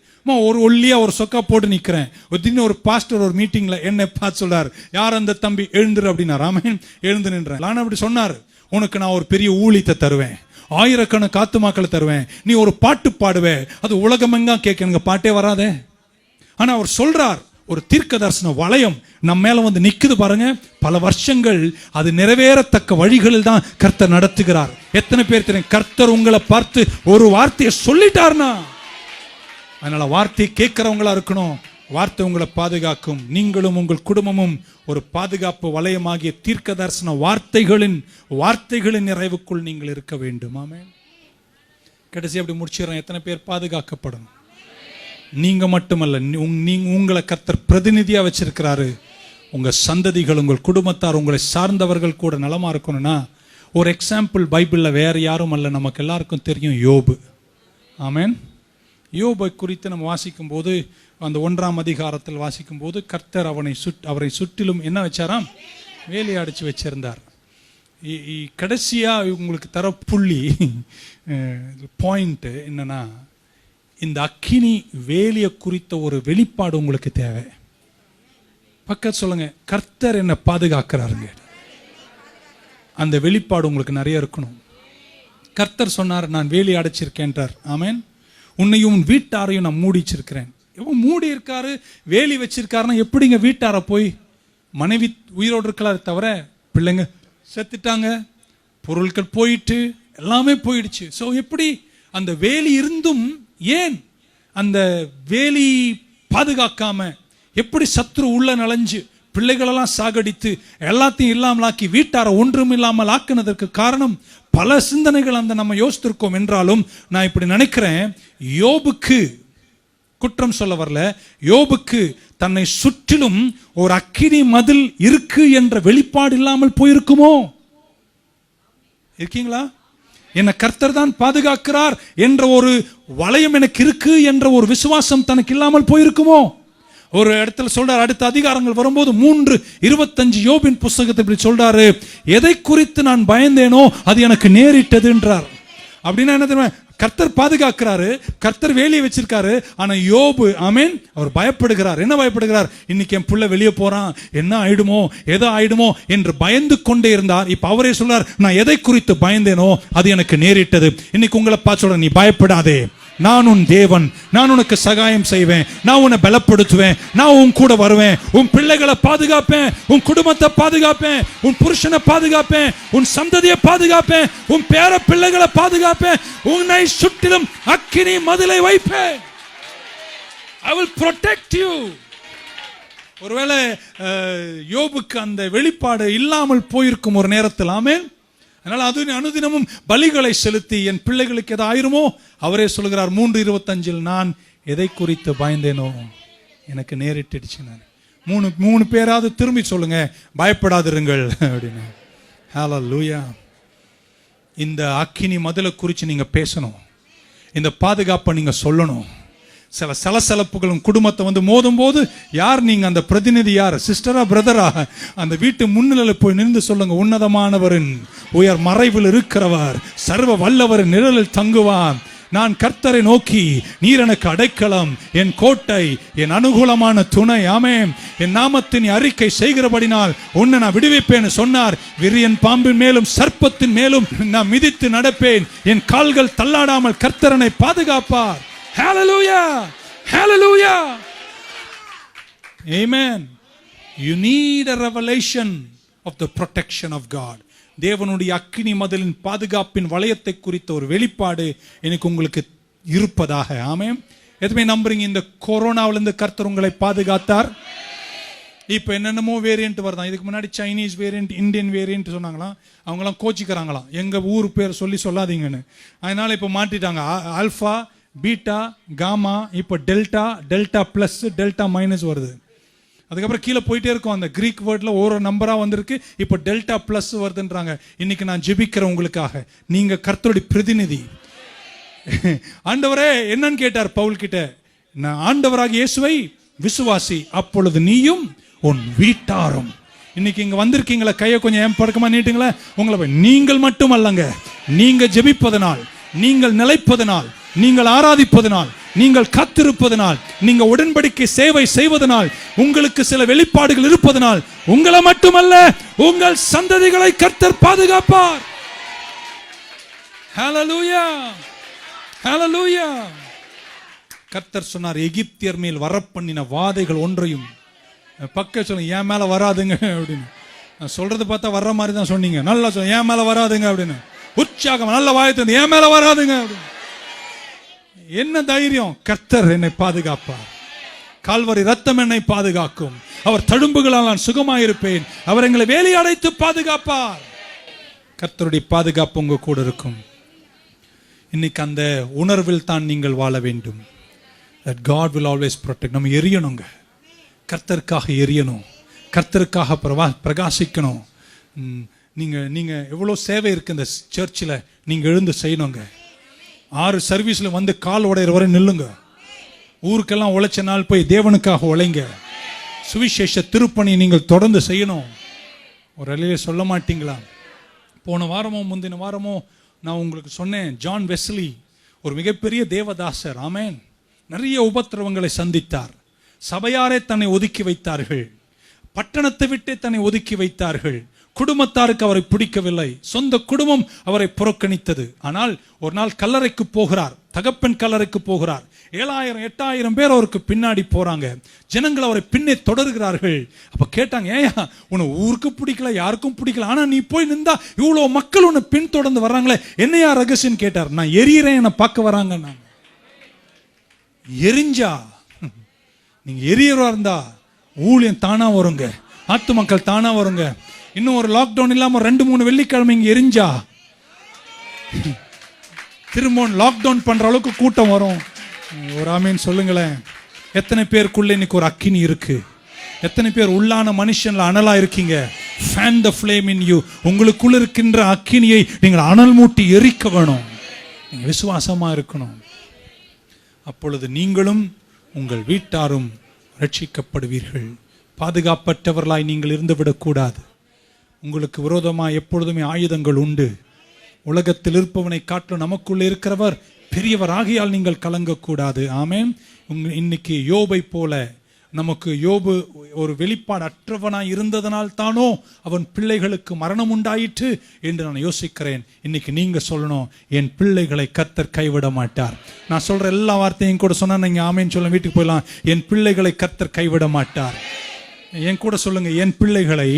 ஒரு ஒல்லியா ஒரு சொக்கா போட்டு நிற்கிறேன். திடீர்னு ஒரு பாஸ்டர் ஒரு மீட்டிங்ல என்னை பார்த்து சொல்றாரு, யார் அந்த தம்பி, எழுந்துரு அப்படின்னாரு. ஆமென். எழுந்து நின்றேன். நான் அப்படி சொன்னார், உனக்கு நான் ஒரு பெரிய ஊழியத்தை தருவேன், ஆயிரக்கணக்கான ஆத்துமாக்களை தருவேன், நீ ஒரு பாட்டு பாடுவே, அது உலகமெங்கா கேட்க பாட்டே வராதே. ஆனா அவர் சொல்றார், ஒரு தீர்க்க தரிசன வளையம் நம்ம மேல வந்து நிக்குது பாருங்க. பல வருஷங்கள் அது நிறைவேறத்தக்க வழிகளில் தான் கர்த்தர் நடத்துகிறார். எத்தனை பேர் தெரியும், கர்த்தர் உங்களை பார்த்து ஒரு வார்த்தையை சொல்லிட்டார்னா, அதனால வார்த்தையை கேட்கிறவங்களா இருக்கணும். வார்த்தை உங்களை பாதுகாக்கும். நீங்களும் உங்கள் குடும்பமும் ஒரு பாதுகாப்பு வளையமாகிய தீர்க்க தரிசன வார்த்தைகளின் நிறைவுக்குள் நீங்கள் இருக்க வேண்டும். ஆமென். கடைசி அப்படி முடிச்சிடறேன். எத்தனை பேர் பாதுகாக்கப்படணும்? நீங்க மட்டுமல்ல, உங்களை கர்த்தர் பிரதிநிதியா வச்சிருக்கிறாரு. உங்க சந்ததிகள், உங்கள் குடும்பத்தார், உங்களை சார்ந்தவர்கள் கூட நலமா இருக்கணும்னா, ஒரு எக்ஸாம்பிள் பைபிள்ல வேற யாரும் அல்ல, நமக்கு எல்லாருக்கும் தெரியும், யோபு. ஆமென். யோபை குறித்து நம்ம வாசிக்கும் போது, அந்த 1ஆம் அதிகாரத்தில் வாசிக்கும் போது, கர்த்தர் அவரை சுற்றிலும் என்ன வச்சாராம்? வேலையடிச்சு வச்சிருந்தார். கடைசியா உங்களுக்கு தர புள்ளி பாயிண்ட் என்னன்னா, இந்த அக்கினி வேலியை குறித்த ஒரு வெளிப்பாடு உங்களுக்கு தேவை. பக்கத்து சொல்லுங்க, கர்த்தர் என்ன பாதுகாக்கிறாருங்க. அந்த வெளிப்பாடு உங்களுக்கு நிறைய இருக்கணும். கர்த்தர் சொன்னார், நான் வேலி அடைச்சிருக்கேன்றார். ஆமென். உன்னையும் வீட்டாரையும் நான் மூடி வச்சிருக்கிறேன். மூடி இருக்காரு, வேலி வச்சிருக்காருன்னா எப்படிங்க வீட்டார போய்? மனைவி உயிரோடு இருக்கலாரு தவிர பிள்ளைங்க செத்துட்டாங்க, பொருட்கள் போயிட்டு எல்லாமே போயிடுச்சு. ஸோ எப்படி அந்த வேலி இருந்தும் ஏன் அந்த வேலி பாதுகாக்காம, எப்படி சத்ரு உள்ள நுழைஞ்சு பிள்ளைகளெல்லாம் சாகடித்து எல்லாத்தையும் இல்லாமலாக்கி வீட்டார ஒன்றும் இல்லாமல் ஆக்குனதற்கு காரணம் பல சிந்தனைகள் அந்த நம்ம யோசித்திருக்கோம். என்றாலும் நான் இப்படி நினைக்கிறேன், யோபுக்கு குற்றம் சொல்ல வரல, யோபுக்கு தன்னை சுற்றிலும் ஒரு அக்கினி மதில் இருக்கு என்ற வெளிப்பாடு இல்லாமல் போயிருக்குமோ? இருக்கீங்களா? என்ன கர்த்தர் தான் பாதுகாக்கிறார் என்ற ஒரு வளையம் எனக்கு இருக்கு என்ற ஒரு விசுவாசம் தனக்கு இல்லாமல் போயிருக்குமோ? ஒரு இடத்துல சொல்றாரு, அடுத்த அதிகாரங்கள் வரும்போது 3:25 யோபின் புஸ்தகத்தை இப்படி சொல்றாரு, எதை குறித்து நான் பயந்தேனோ அது எனக்கு நேரிட்டது என்றார். அப்படின்னா என்ன தெரியுமா? கர்த்தர் பாதுகாக்கிறாரு, கர்த்தர் வேலையை வச்சிருக்காரு. ஆனா யோபு, ஆமென், அவர் பயப்படுகிறார். என்ன பயப்படுகிறார்? இன்னைக்கு என் புள்ள வெளியே போறான், என்ன ஆயிடுமோ, எதோ ஆயிடுமோ என்று பயந்து கொண்டே இருந்தார். இப்ப அவரே சொல்றார், நான் எதை குறித்து பயந்தேனோ அது எனக்கு நேரிட்டது. இன்னைக்கு உங்களை பார்த்து சொல்றேன், நீ பயப்படாதே, நான் உன் தேவன், நான் உனக்கு சகாயம் செய்வேன், நான் உன்னை பலப்படுத்துவேன், நான் உன் கூட வருவேன், உன் பிள்ளைகளை பாதுகாப்பேன், உன் குடும்பத்தை பாதுகாப்பேன், உன் புருஷனை பாதுகாப்பேன், உன் சந்ததியை பாதுகாப்பேன், உன் பேர பிள்ளைகளை பாதுகாப்பேன், உன்னை சுற்றிலும் அக்கினி மதிலை வைப்பேன். I will protect you. ஒருவேளை யோபுக்கு அந்த வெளிப்பாடு இல்லாமல் போயிருக்கும் ஒரு நேரத்தில். ஆமென். அதனால அது அனுதினமும் பலிகளை செலுத்தி என் பிள்ளைகளுக்கு எதை ஆயிருமோ, அவரே சொல்கிறார் 3:25 நான் எதை குறித்து பயந்தேனோ எனக்கு நேரிட்டுடுச்சு. நான் மூணு பேராவது திரும்பி சொல்லுங்க, பயப்படாதிருங்கள் அப்படின்னு. ஹல்லேலூயா. இந்த அக்கினி மதிலை குறித்து நீங்க பேசணும், இந்த பாதுகாப்பை நீங்க சொல்லணும். சில சலசலப்புகளும் குடும்பத்தை வந்து மோதும் போது யார் நீங்க? அந்த பிரதிநிதி யார்? சிஸ்டரா, பிரதரா? அந்த வீட்டு முன்னிலையில் போய் நின்று சொல்லுங்க, உன்னதமானவரின் உயர் மறைவில் இருக்கிறவர், சர்வ வல்லவரின் நிழலில் தங்குவான். நான் கர்த்தரை நோக்கி, நீர் எனக்கு அடைக்கலம், என் கோட்டை, என் அனுகூலமான துணை. ஆமென். என் நாமத்தின் அறிக்கை செய்கிறபடினால் உன்னை நான் விடுவிப்பேன் சொன்னார். விரியன் பாம்பின் மேலும் சர்ப்பத்தின் மேலும் நான் மிதித்து நடப்பேன். என் கால்கள் தள்ளாடாமல் கர்த்தரனை பாதுகாப்பார். ஹalleluya, hallelujah, amen. You need a revelation of the protection of God. தேவனுடைய அக்கினி மதிலின் பாதுகாப்பின் வளையத்தை குறித்த ஒரு வெளிப்பாடு எனக்கு உங்களுக்கு இருப்பதாக. ஆமென். எதுமே நம்புறீங்க? இந்த கொரோனாவிலிருந்து கர்த்தர் உங்களை பாதுகாத்தார். இப்போ என்னென்னமோ வேரியன்ட் வருதான். இதுக்கு முன்னாடி சைனீஸ் வேரியன்ட், இந்தியன் வேரியன்ட் சொன்னாங்களாம். அவங்களாம் கோச்சிக்கிறாங்களாம், எங்கள் ஊர் பேர் சொல்லாதீங்கன்னு. அதனால இப்போ மாட்டிட்டாங்க. ஆல்ஃபா, பீட்டா, காமா, இப்போ delta, delta plus, delta minus வருது. அதுக்கப்புறம் கீழே போயிட்டே இருக்கும். அந்த கிரீக் வேர்டில் ஒரு நம்பராக வந்திருக்கு. இப்போ டெல்டா பிளஸ் வருதுன்றாங்க. இன்னைக்கு நான் ஜெபிக்கிறேன் உங்களுக்காக. நீங்கள் கர்த்தருடைய பிரதிநிதி. ஆண்டவரே என்னன்னு கேட்டார் பவுல் கிட்ட. நான் ஆண்டவராக இயேசுவை விசுவாசி, அப்பொழுது நீயும் உன் வீட்டாரும். இன்னைக்கு இங்க வந்திருக்கீங்களா? கையை கொஞ்சம் ஏன் பழக்கமா நீட்டுங்களா. உங்களை நீங்கள் மட்டும் அல்லங்க, நீங்க ஜெபிப்பதனால், நீங்கள் நிலைப்பதனால், நீங்கள் ஆராதிப்பதனால், நீங்கள் காத்திருப்பதனால், நீங்க உடன்படிக்கை சேவை செய்வதனால், உங்களுக்கு சில வெளிப்பாடுகள் இருப்பதனால், உங்களை மட்டுமல்ல உங்கள் சந்ததிகளை கர்த்தர் பாதுகாப்பார். ஹalleluya, ஹalleluya. கர்த்தர் சொன்னார், எகிப்தியர் மேல் வரப்பண்ணின வாதைகள் ஒன்றையும் பக்க சொல்லுங்க, என் மேல வராதுங்க அப்படின்னு. நான் சொல்றது பார்த்தா வர்ற மாதிரி தான் சொன்னீங்க. நல்லா சொல்லுங்க, என் மேல வராதுங்க அப்படின்னு. உற்சாகம் நல்ல வாயத்து, என் மேல வராதுங்க அப்படின்னு. என்ன தைரியம்? கர்த்தர் என்னை பாதுகாப்பார். கால்வரி ரத்தம் என்னை பாதுகாக்கும். அவர் தழும்புகளால் நான் சுகமாயிருப்பேன். அவர் எங்களை வேலி அடைத்து பாதுகாப்பார். கர்த்தருடைய பாதுகாப்பு உங்க கூட இருக்கும். இன்னைக்கு அந்த உணர்வில் தான் நீங்கள் வாழ வேண்டும். That God will always protect. நம்ம எரியணுங்க, கர்த்தருக்காக எரியணும், கர்த்தருக்காக பிரகாசிக்கணும். நீங்க எவ்வளோ சேவை இருக்கு இந்த சர்ச்சில், நீங்க எழுந்து செய்யணுங்க. 6 சர்வீஸ்ல வந்து கால் உடையிற வரை நில்லுங்க. ஊருக்கெல்லாம் உழைச்ச நாள் போய் தேவனுக்காக உழைங்க. சுவிசேஷ திருப்பணி நீங்கள் தொடர்ந்து செய்யணும். ஒரு அலையில சொல்ல மாட்டீங்களா? போன வாரமோ முந்தின வாரமோ நான் உங்களுக்கு சொன்னேன், ஜான் வெஸ்லி ஒரு மிகப்பெரிய தேவதாசர். ஆமென். நிறைய உபத்திரவங்களை சந்தித்தார். சபையாரே தன்னை ஒதுக்கி வைத்தார்கள். பட்டணத்தை விட்டே தன்னை ஒதுக்கி வைத்தார்கள். குடும்பத்தாருக்கு அவரை பிடிக்கவில்லை. சொந்த குடும்பம் அவரை புறக்கணித்தது. ஆனால் ஒரு நாள் கல்லறைக்கு போகிறார், தகப்பன் கல்லறைக்கு போகிறார். 7,000 8,000 பேர் அவருக்கு பின்னாடி போறாங்க. ஜனங்கள் அவரை பின்னே தொடர்கிறார்கள். அப்ப கேட்டாங்க, ஏயா உன்னை ஊருக்கு பிடிக்கல, யாருக்கும் பிடிக்கல, ஆனா நீ போய் நின்றா இவ்வளவு மக்கள் உன்னை பின் தொடர்ந்து வர்றாங்களே, என்னையா ரகசியம் கேட்டார். நான் எரியறேன், என்னை பார்க்க வராங்க. நான் எரிஞ்சா, நீங்க எரியறா இருந்தா ஊழியம் தானா வருங்க, ஆத்து மக்கள் தானா வருங்க. இன்னும் ஒரு லாக்டவுன் இல்லாம 2-3 வெள்ளிக்கிழமை இங்க எரிஞ்சா திரும்ப லாக்டவுன் பண்ற அளவுக்கு கூட்டம் வரும். ஒரு ஆமீன் சொல்லுங்களேன். எத்தனை பேருக்குள்ள இன்னைக்கு ஒரு அக்கினி இருக்கு? எத்தனை பேர் உள்ளான மனுஷன்ல அனலா இருக்கீங்க? Fan the flame in you. உங்களுக்குள்ள இருக்கின்ற அக்கினியை நீங்கள் அனல் மூட்டி எரிக்க வேணும். நீங்க விசுவாசமா இருக்கணும். அப்பொழுது நீங்களும் உங்கள் வீட்டாரும் ரட்சிக்கப்படுவீர்கள். பாதுகாப்பற்றவர்களாய் நீங்கள் இருந்துவிடக்கூடாது. உங்களுக்கு விரோதமாக எப்பொழுதுமே ஆயுதங்கள் உண்டு. உலகத்தில் இருப்பவனை காட்டிலும் நமக்குள்ளே இருக்கிறவர் பெரியவர் ஆகியால் நீங்கள் கலங்கக்கூடாது. ஆமென். இன்னைக்கு யோபை போல நமக்கு யோபு ஒரு வெளிப்பாடு அற்றவனாய் இருந்ததனால் தானோ அவன் பிள்ளைகளுக்கு மரணம் உண்டாயிற்று என்று நான் யோசிக்கிறேன். இன்னைக்கு நீங்க சொல்லணும், என் பிள்ளைகளை கர்த்தர் கைவிட மாட்டார். நான் சொல்ற எல்லா வார்த்தையும் கூட சொன்னா நீங்க ஆமேன்னு சொல்ல வீட்டுக்கு போயிடலாம். என் பிள்ளைகளை கர்த்தர் கைவிட மாட்டார். என் கூட சொல்லுங்க, என் பிள்ளைகளை.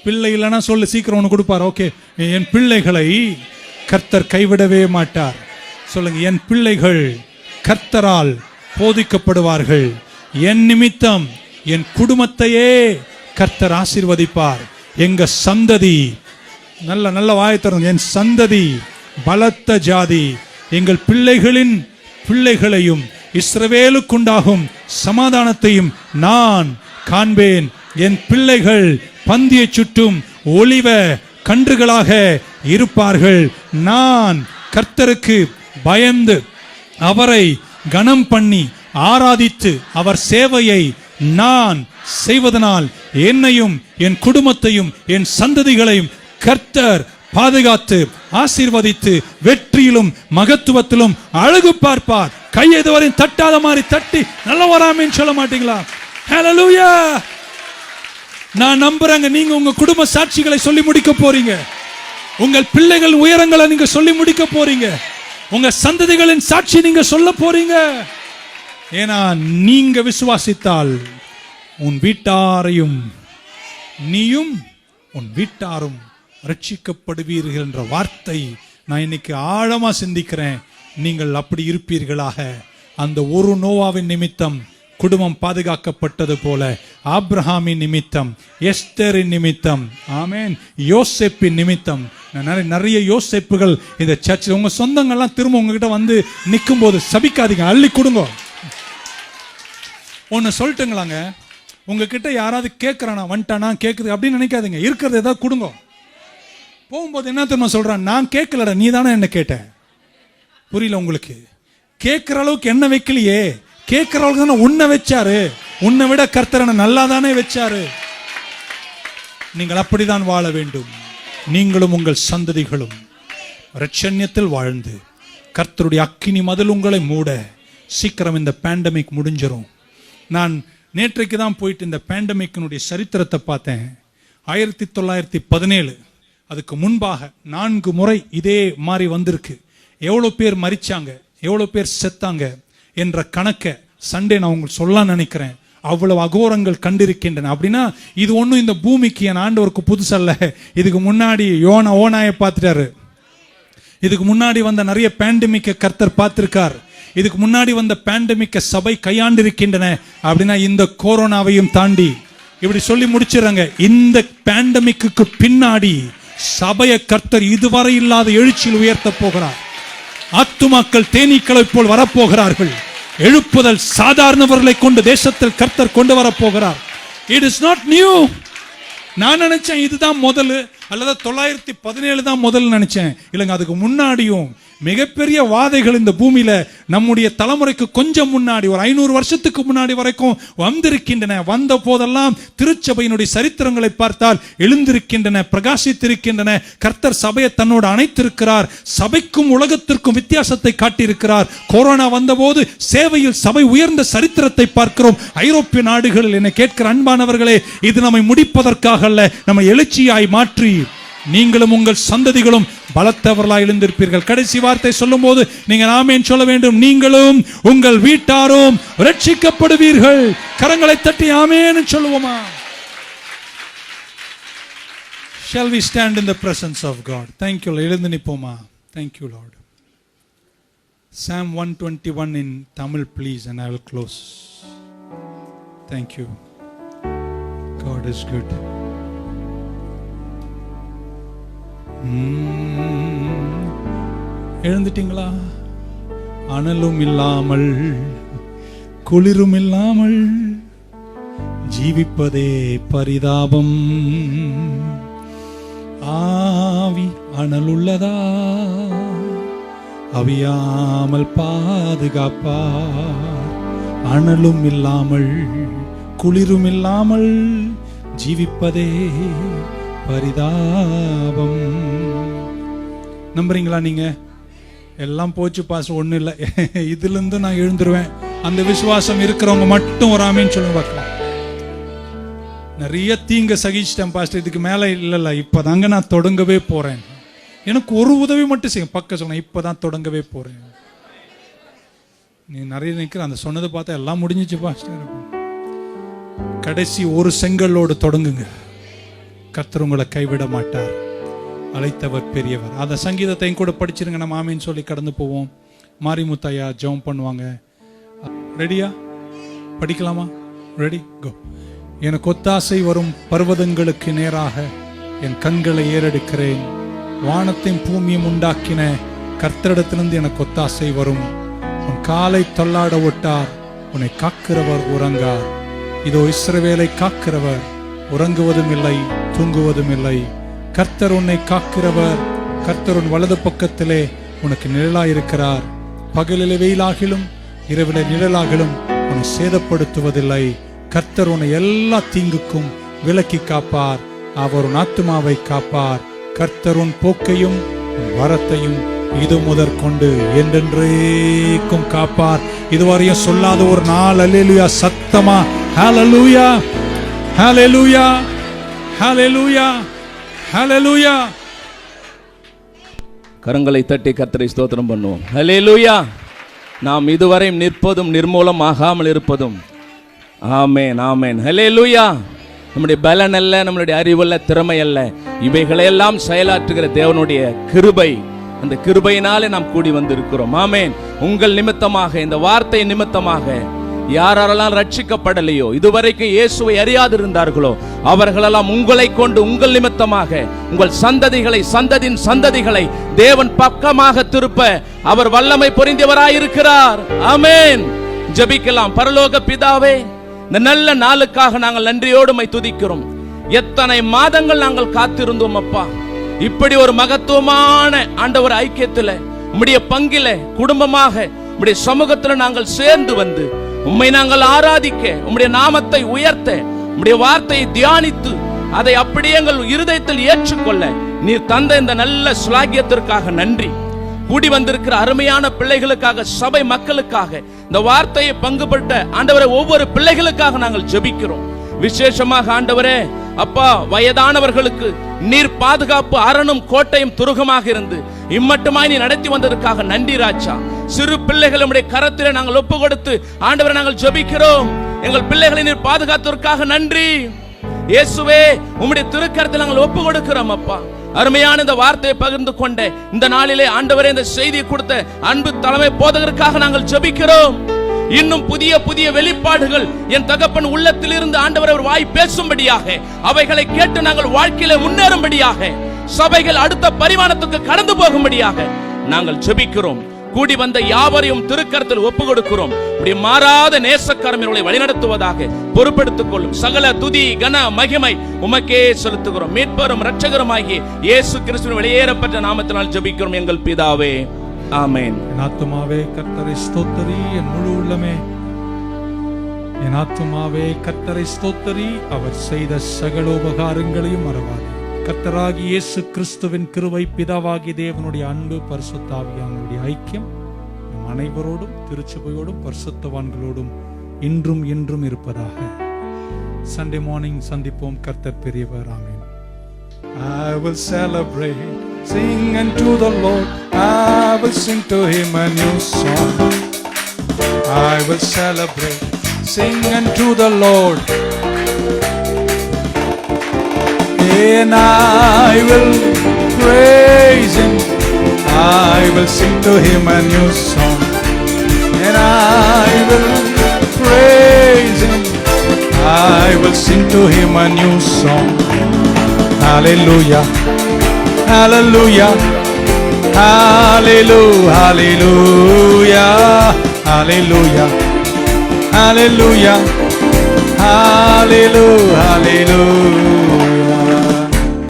பிள்ளை இல்லைன்னா சொல்லு, சீக்கிரம் ஒன்று கொடுப்பார். ஓகே, என் பிள்ளைகளை கர்த்தர் கைவிடவே மாட்டார். சொல்லுங்க, என் பிள்ளைகள் கர்த்தரால் போதிக்கப்படுவார்கள். என் நிமித்தம் என் குடும்பத்தையே கர்த்தர் ஆசீர்வதிப்பார். எங்க சந்ததி நல்ல நல்ல வாயை தரும். என் சந்ததி பலத்த ஜாதி. எங்கள் பிள்ளைகளின் பிள்ளைகளையும் இஸ்ரவேலுக்குண்டாகும் சமாதானத்தையும் நான் காண்பேன். என் பிள்ளைகள் பந்தியை சுற்றும் ஒளிவ கன்றுகளாக இருப்பார்கள். நான் கர்த்தருக்கு பயந்து அவரை கனம் பண்ணி ஆராதித்து அவர் சேவையை நான் செய்வதனால் என்னையும் என் குடும்பத்தையும் என் சந்ததிகளையும் கர்த்தர் பாதுகாத்து ஆசீர்வதித்து வெற்றியிலும் மகத்துவத்திலும் அழகு பார்ப்பார். கையை இதுவரை தட்டாத மாதிரி தட்டி நல்லவராமேன்னு சொல்ல மாட்டீங்களா? ஹல்லேலூயா. நான் நம்புறேங்க, நீங்க உங்க குடும்ப சாட்சிகளை சொல்லி முடிக்க போறீங்க. உங்கள் பிள்ளைகள் உயரங்களை நீங்க சொல்லி முடிக்க போறீங்க. உங்க சந்ததிகளின் சாட்சி நீங்க சொல்ல போறீங்க. ஏன்னா நீங்க விசுவாசித்தால் உன் வீட்டாரையும் நீயும் உன் வீட்டாரும் ரட்சிக்கப்படுவீர்கள் என்ற வார்த்தை நான் இன்னைக்கு ஆழமா சிந்திக்கிறேன். நீங்கள் அப்படி இருப்பீர்களாக. அந்த ஒரு நோவாவின் நிமித்தம் குடும்பம் பாதுகாக்கப்பட்டது போல ஆபிரகாமின் நிமித்தம், எஸ்தரின் நிமித்தம், ஆமென், யோசேப்பின் நிமித்தம், நிறைய யோசேப்புகள் இந்த சர்ச்சில். உங்க சொந்தங்கள்லாம் திரும்ப உங்ககிட்ட வந்து நிற்கும் போது சபிக்காதீங்க, அள்ளி கொடுங்க. ஒன்னு சொல்லட்டுங்களாங்க, உங்ககிட்ட யாராவது கேட்கறானா, வந்துட்டானா கேட்குது அப்படின்னு நினைக்காதீங்க. இருக்கிறது ஏதாவது கொடுங்க. போகும்போது என்ன தெரியுமா சொல்றான்? நான் கேட்கலடா, நீ தானே என்ன கேட்ட. புரியல உங்களுக்கு? கேட்கிற அளவுக்கு என்ன வைக்கலையே, கேட்கிற அளவுக்கு தானே உன்னை வச்சாரு. உன்னை விட கர்த்தர் நல்லா தானே வச்சாரு. நீங்கள் அப்படிதான் வாழ வேண்டும். நீங்களும் உங்கள் சந்ததிகளும் இரட்சண்யத்தில் வாழ்ந்து கர்த்தருடைய அக்கினி மதில் உங்களை மூட. சீக்கிரம் இந்த பேண்டமிக் முடிஞ்சிடும். நான் நேற்றைக்கு தான் போயிட்டு இந்த பேண்டமிக்கினுடைய சரித்திரத்தை பார்த்தேன். 1917 அதுக்கு முன்பாக 4 முறை இதே மாதிரி வந்திருக்கு. எவ்வளோ பேர் மரிச்சாங்க, எவ்வளோ பேர் செத்தாங்க என்ற கணக்கை சண்டே நான் உங்களுக்கு சொல்ல நினைக்கிறேன். அவ்வளவு அகோரங்கள் கண்டிருக்கின்றன. அப்படின்னா இது ஒன்றும் இந்த பூமிக்கு என் ஆண்டவருக்கு புதுசல்ல. இதுக்கு முன்னாடி ஓனாயை பார்த்துட்டாரு. இதுக்கு முன்னாடி வந்த நிறைய பேண்டமிக்கை கர்த்தர் பார்த்திருக்கார். இதுக்கு முன்னாடி வந்த பேண்டமிக்கை சபை கையாண்டிருக்கின்றன. அப்படின்னா இந்த கொரோனாவையும் தாண்டி இப்படி சொல்லி முடிச்சிடறாங்க. இந்த பேண்டமிக்கு பின்னாடி சபையை கர்த்தர் இதுவரை இல்லாத எழுச்சியில் உயர்த்த போகிறார். ஆத்துமாக்கள் தேனீக்களை போல் வரப்போகிறார்கள். எழுப்புதல் சாதாரணவர்களை கொண்டு தேசத்தில் கர்த்தர் கொண்டு வரப்போகிறார். It is not new. நான் நினைச்சேன் இதுதான் முதல், அல்லது 917 தான் முதல் நினைச்சேன். இல்லைங்க, அதுக்கு முன்னாடியும் மிகப்பெரிய வாதைகள் இந்த பூமியில நம்முடைய தலைமுறைக்கு கொஞ்சம் முன்னாடி, ஒரு 500 வருஷத்துக்கு முன்னாடி வரைக்கும் வந்திருக்கின்றன. வந்த போதெல்லாம் திருச்சபையினுடைய சரித்திரங்களை பார்த்தால் எழுந்திருக்கின்றன, பிரகாசித்திருக்கின்றன. கர்த்தர் சபையை தன்னோடு அணைத்திருக்கிறார். சபைக்கும் உலகத்திற்கும் வித்தியாசத்தை காட்டியிருக்கிறார். கொரோனா வந்தபோது சேவையில் சபை உயர்ந்த சரித்திரத்தை பார்க்கிறோம். ஐரோப்பிய நாடுகளில் என்னை கேட்கிற அன்பானவர்களே, இது நம்மை முடிப்பதற்காக அல்ல, நம்ம எழுச்சியாய் மாற்றி நீங்களும் உங்கள் சந்ததிகளும் பலத்தவர்களாய் எழுந்திருப்பீர்கள். கடைசி வார்த்தை சொல்லும் போது நீங்கள் ஆமென் சொல்ல வேண்டும். நீங்களும் உங்கள் வீட்டாரும் ரட்சிக்கப்படுவீர்கள். கரங்களை தட்டி ஆமென் சொல்லுவோமா? Shall we stand in the presence of God? Thank you. எழுந்து நிப்போமா? Thank you Lord. Psalm 121 in Tamil please, and I will close. Thank you. God is good. எழுந்துட்டீங்களா? அனலும் இல்லாமல் குளிரும் இல்லாமல் ஜீவிப்பதே பரிதாபம். ஆவி அனலுள்ளதா, அவியாமல் பாதுகாப்பார். அனலும் இல்லாமல் குளிரும் இல்லாமல் ஜீவிப்பதே பரிதாபம். நம்புறீங்களா? நீங்க எல்லாம் போச்சு பாஸ், ஒன்றும் இல்லை, இதுலேருந்து நான் எழுந்துருவேன். அந்த விசுவாசம் இருக்கிறவங்க மட்டும் ஒரு ஆமேன்னு சொல்லுங்க பார்க்கலாம். நிறைய தீங்க சகிச்சிட்டேன் பாஸ்டர், இதுக்கு மேலே இல்லைல்ல, இப்போதாங்க நான் தொடங்கவே போகிறேன். எனக்கு ஒரு உதவி மட்டும் செய்யும், பக்கம் சொன்னேன், இப்போ தான் தொடங்கவே போகிறேன். நீ நிறைய நிற்கிற அந்த சொன்னதை பார்த்தா எல்லாம் முடிஞ்சிச்சு பாஸ்டர். கடைசி ஒரு செங்கல்லோடு தொடங்குங்க. கர்த்தர் உங்களை கைவிட மாட்டார். அழைத்தவர் பெரியவர். அந்த சங்கீதத்தையும் கூட படிச்சிருங்க. நம்ம ஆமீன்னு சொல்லி கடந்து போவோம். மாரிமுத்தையா ஜெபம் பண்ணுவாங்க. ரெடியா? படிக்கலாமா? ரெடி, கோ. எனக்கு ஒத்தாசை வரும் பர்வதங்களுக்கு நேராக என் கண்களை ஏறெடுக்கிறேன். வானத்தையும் பூமியும் உண்டாக்கின கர்த்தரிடத்திலிருந்து எனக்கு ஒத்தாசை வரும். உன் காலை தள்ளாட ஒட்டார், உன்னை காக்கிறவர் உறங்கார். இதோ இஸ்ரவேலை காக்கிறவர் உறங்குவதும் இல்லை, தூங்குவதும் இல்லை. கர்த்தர் உன்னை காக்கிறவர். கர்த்தர் உன் வலது பக்கத்திலே உனக்கு நிழலாயிருக்கிறார். பகலிலே வெயிலாகிலும் இரவிலே நிழலாகிலும் உன்னை சேதப்படுத்துவதில்லை. கர்த்தர் உன்னை எல்லா தீங்குக்கும் விலக்கி காப்பார். அவர் உன் ஆத்துமாவை காப்பார். கர்த்தர் உன் போக்கையும் வரத்தையும் இது முதற்கொண்டு என்றென்றைக்கும் காப்பார். இதுவரையும் சொல்லாத ஒரு நாள் அல்லேலூயா சத்தமா ஹல்லேலூயா ஹல்லேலூயா ஹல்லேலூயா ஹல்லேலூயா. கரங்களை தட்டி கர்த்தரை ஸ்தோத்திரம் பண்ணுவோம். ஹல்லேலூயா. நாம் இதுவரை நிற்பதும் நிர்மூலம் ஆகாமல் இருப்பதும் ஆமென் ஆமென். ஹல்லேலூயா. நம்முடைய பலன் அல்ல, நம்மளுடைய அறிவல்ல, திறமை அல்ல, இவைகளையெல்லாம் செயலாற்றுகிற தேவனுடைய கிருபை. அந்த கிருபையினாலே நாம் கூடி வந்திருக்கிறோம். ஆமென். உங்கள் நிமித்தமாக, இந்த வார்த்தை நிமித்தமாக யாரெல்லாம் ரட்சிக்கப்படலையோ, இதுவரைக்கும் இயேசுவை அறியாதிருந்தார்களோ, அவர்களெல்லாம் உங்களை கொண்டு உங்கள் நிமித்தமாக உங்கள் சந்ததிகளை சந்ததியின் சந்ததிகளை தேவன் பக்கமாக திருப்ப அவர் வல்லமை பொருந்தியவராயிருக்கிறார். ஆமென். ஜெபிக்கலாம். பரலோக பிதாவே, இந்த நல்ல நாளுக்காக நாங்கள் நன்றியோடு உம்மை துதிக்கிறோம். எத்தனை மாதங்கள் நாங்கள் காத்திருந்தோம் அப்பா. இப்படி ஒரு மகத்துவமான ஆண்டவர் ஐக்கியத்தில் உம்முடைய பங்கில குடும்பமாக உம்முடைய சமூகத்தில் நாங்கள் சேர்ந்து வந்து உம்மை நாங்கள் ஆராதிக்க, உம்முடைய நாமத்தை உயர்த்த, உம்முடைய வார்த்தையை தியானித்து அதை அப்படியே எங்கள் இருதயத்தில் ஏற்றுக்கொள்ள நீர் தந்த இந்த நல்ல சுலாகியத்திற்காக நன்றி. கூடி வந்திருக்கிற அருமையான பிள்ளைகளுக்காக, சபை மக்களுக்காக, இந்த வார்த்தையை பங்குபட்ட ஆண்டவரே ஒவ்வொரு பிள்ளைகளுக்காக நாங்கள் ஜெபிக்கிறோம். விசேஷமாக ஆண்டவரே அப்பா, வயதானவர்களுக்கு நீர் பாதுகாப்பு அரணும் கோட்டையும் துருகமாக இருந்து இம்மட்டுமாய் நீ நடத்தி வந்ததற்காக நன்றி ராஜா. சிறு பிள்ளைகளுடைய கரத்திலே நாங்கள் ஒப்பு கொடுத்து ஆண்டவரை நாங்கள் ஜெபிக்கிறோம். எங்கள் பிள்ளைகளை நீர் பாதுகாத்ததற்காக நன்றி இயேசுவே. உம்முடைய திருக்கரத்தில் நாங்கள் ஒப்பு கொடுக்கிறோம் அப்பா. அருமையான இந்த வார்த்தையை பகிர்ந்து கொண்ட இந்த நாளிலே ஆண்டவரே இந்த செய்தியை கொடுத்த அன்பு தலைமை போதகருக்காக நாங்கள் ஜெபிக்கிறோம். இன்னும் புதிய புதிய வெளிப்பாடுகள் என் தகப்பன் உள்ளத்தில் இருந்து ஆண்டவர் ஒரு வாய் பேசும்படியாக, அவைகளை கேட்டு நாங்கள் வாழ்க்கையில முன்னேறும்படியாக, சபைகள் அடுத்த பரிமாணத்துக்கு கடந்து போகும்படியாக நாங்கள் ஜெபிக்கிறோம். கூடி வந்த யாவரையும் திருக்கரத்தில் ஒப்பு கொடுக்கிறோம். மாறாத நேசக்கரம் இவர்களை வழிநடத்துவதாக பொறுப்பெடுத்துக் கொள்ளும். சகல துதி கன மகிமை உமக்கே செலுத்துகிறோம். மீட்பரும் இரட்சகருமாகிய இயேசு கிறிஸ்துவின் வெளியேறப்பட்ட நாமத்தினால் ஜெபிக்கிறோம் எங்கள் பிதாவே. ஆமென். என் ஆத்துமாவே கர்த்தரை ஸ்தோத்திரி, என் முழு உள்ளமே என் ஆத்துமாவே கர்த்தரை ஸ்தோத்திரி, அவர் செய்த சகல உபகாரங்களையும் மறவாதே. கர்த்தராகி இயேசு கிறிஸ்துவின் கிருபை, பிதாவாகி தேவனுடைய அன்பு, பரிசுத்த ஆவியானவருடைய ஐக்கியம் நம் அனைவரோடும் திருச்சபையோடும் பரிசுத்தவான்களோடும் இன்றும் என்றும் இருப்பதாக. சண்டே மார்னிங் சந்திப்போம். கர்த்தர் பெரியவர். ஆமென். I will celebrate, sing unto the Lord. I will sing to him a new song. I will celebrate, sing unto the Lord. And I will praise him. I will sing to him a new song. And I will praise him. I will sing to him a new song. Hallelujah, hallelujah, hallelujah, hallelujah, hallelujah, hallelujah, hallelujah, hallelujah.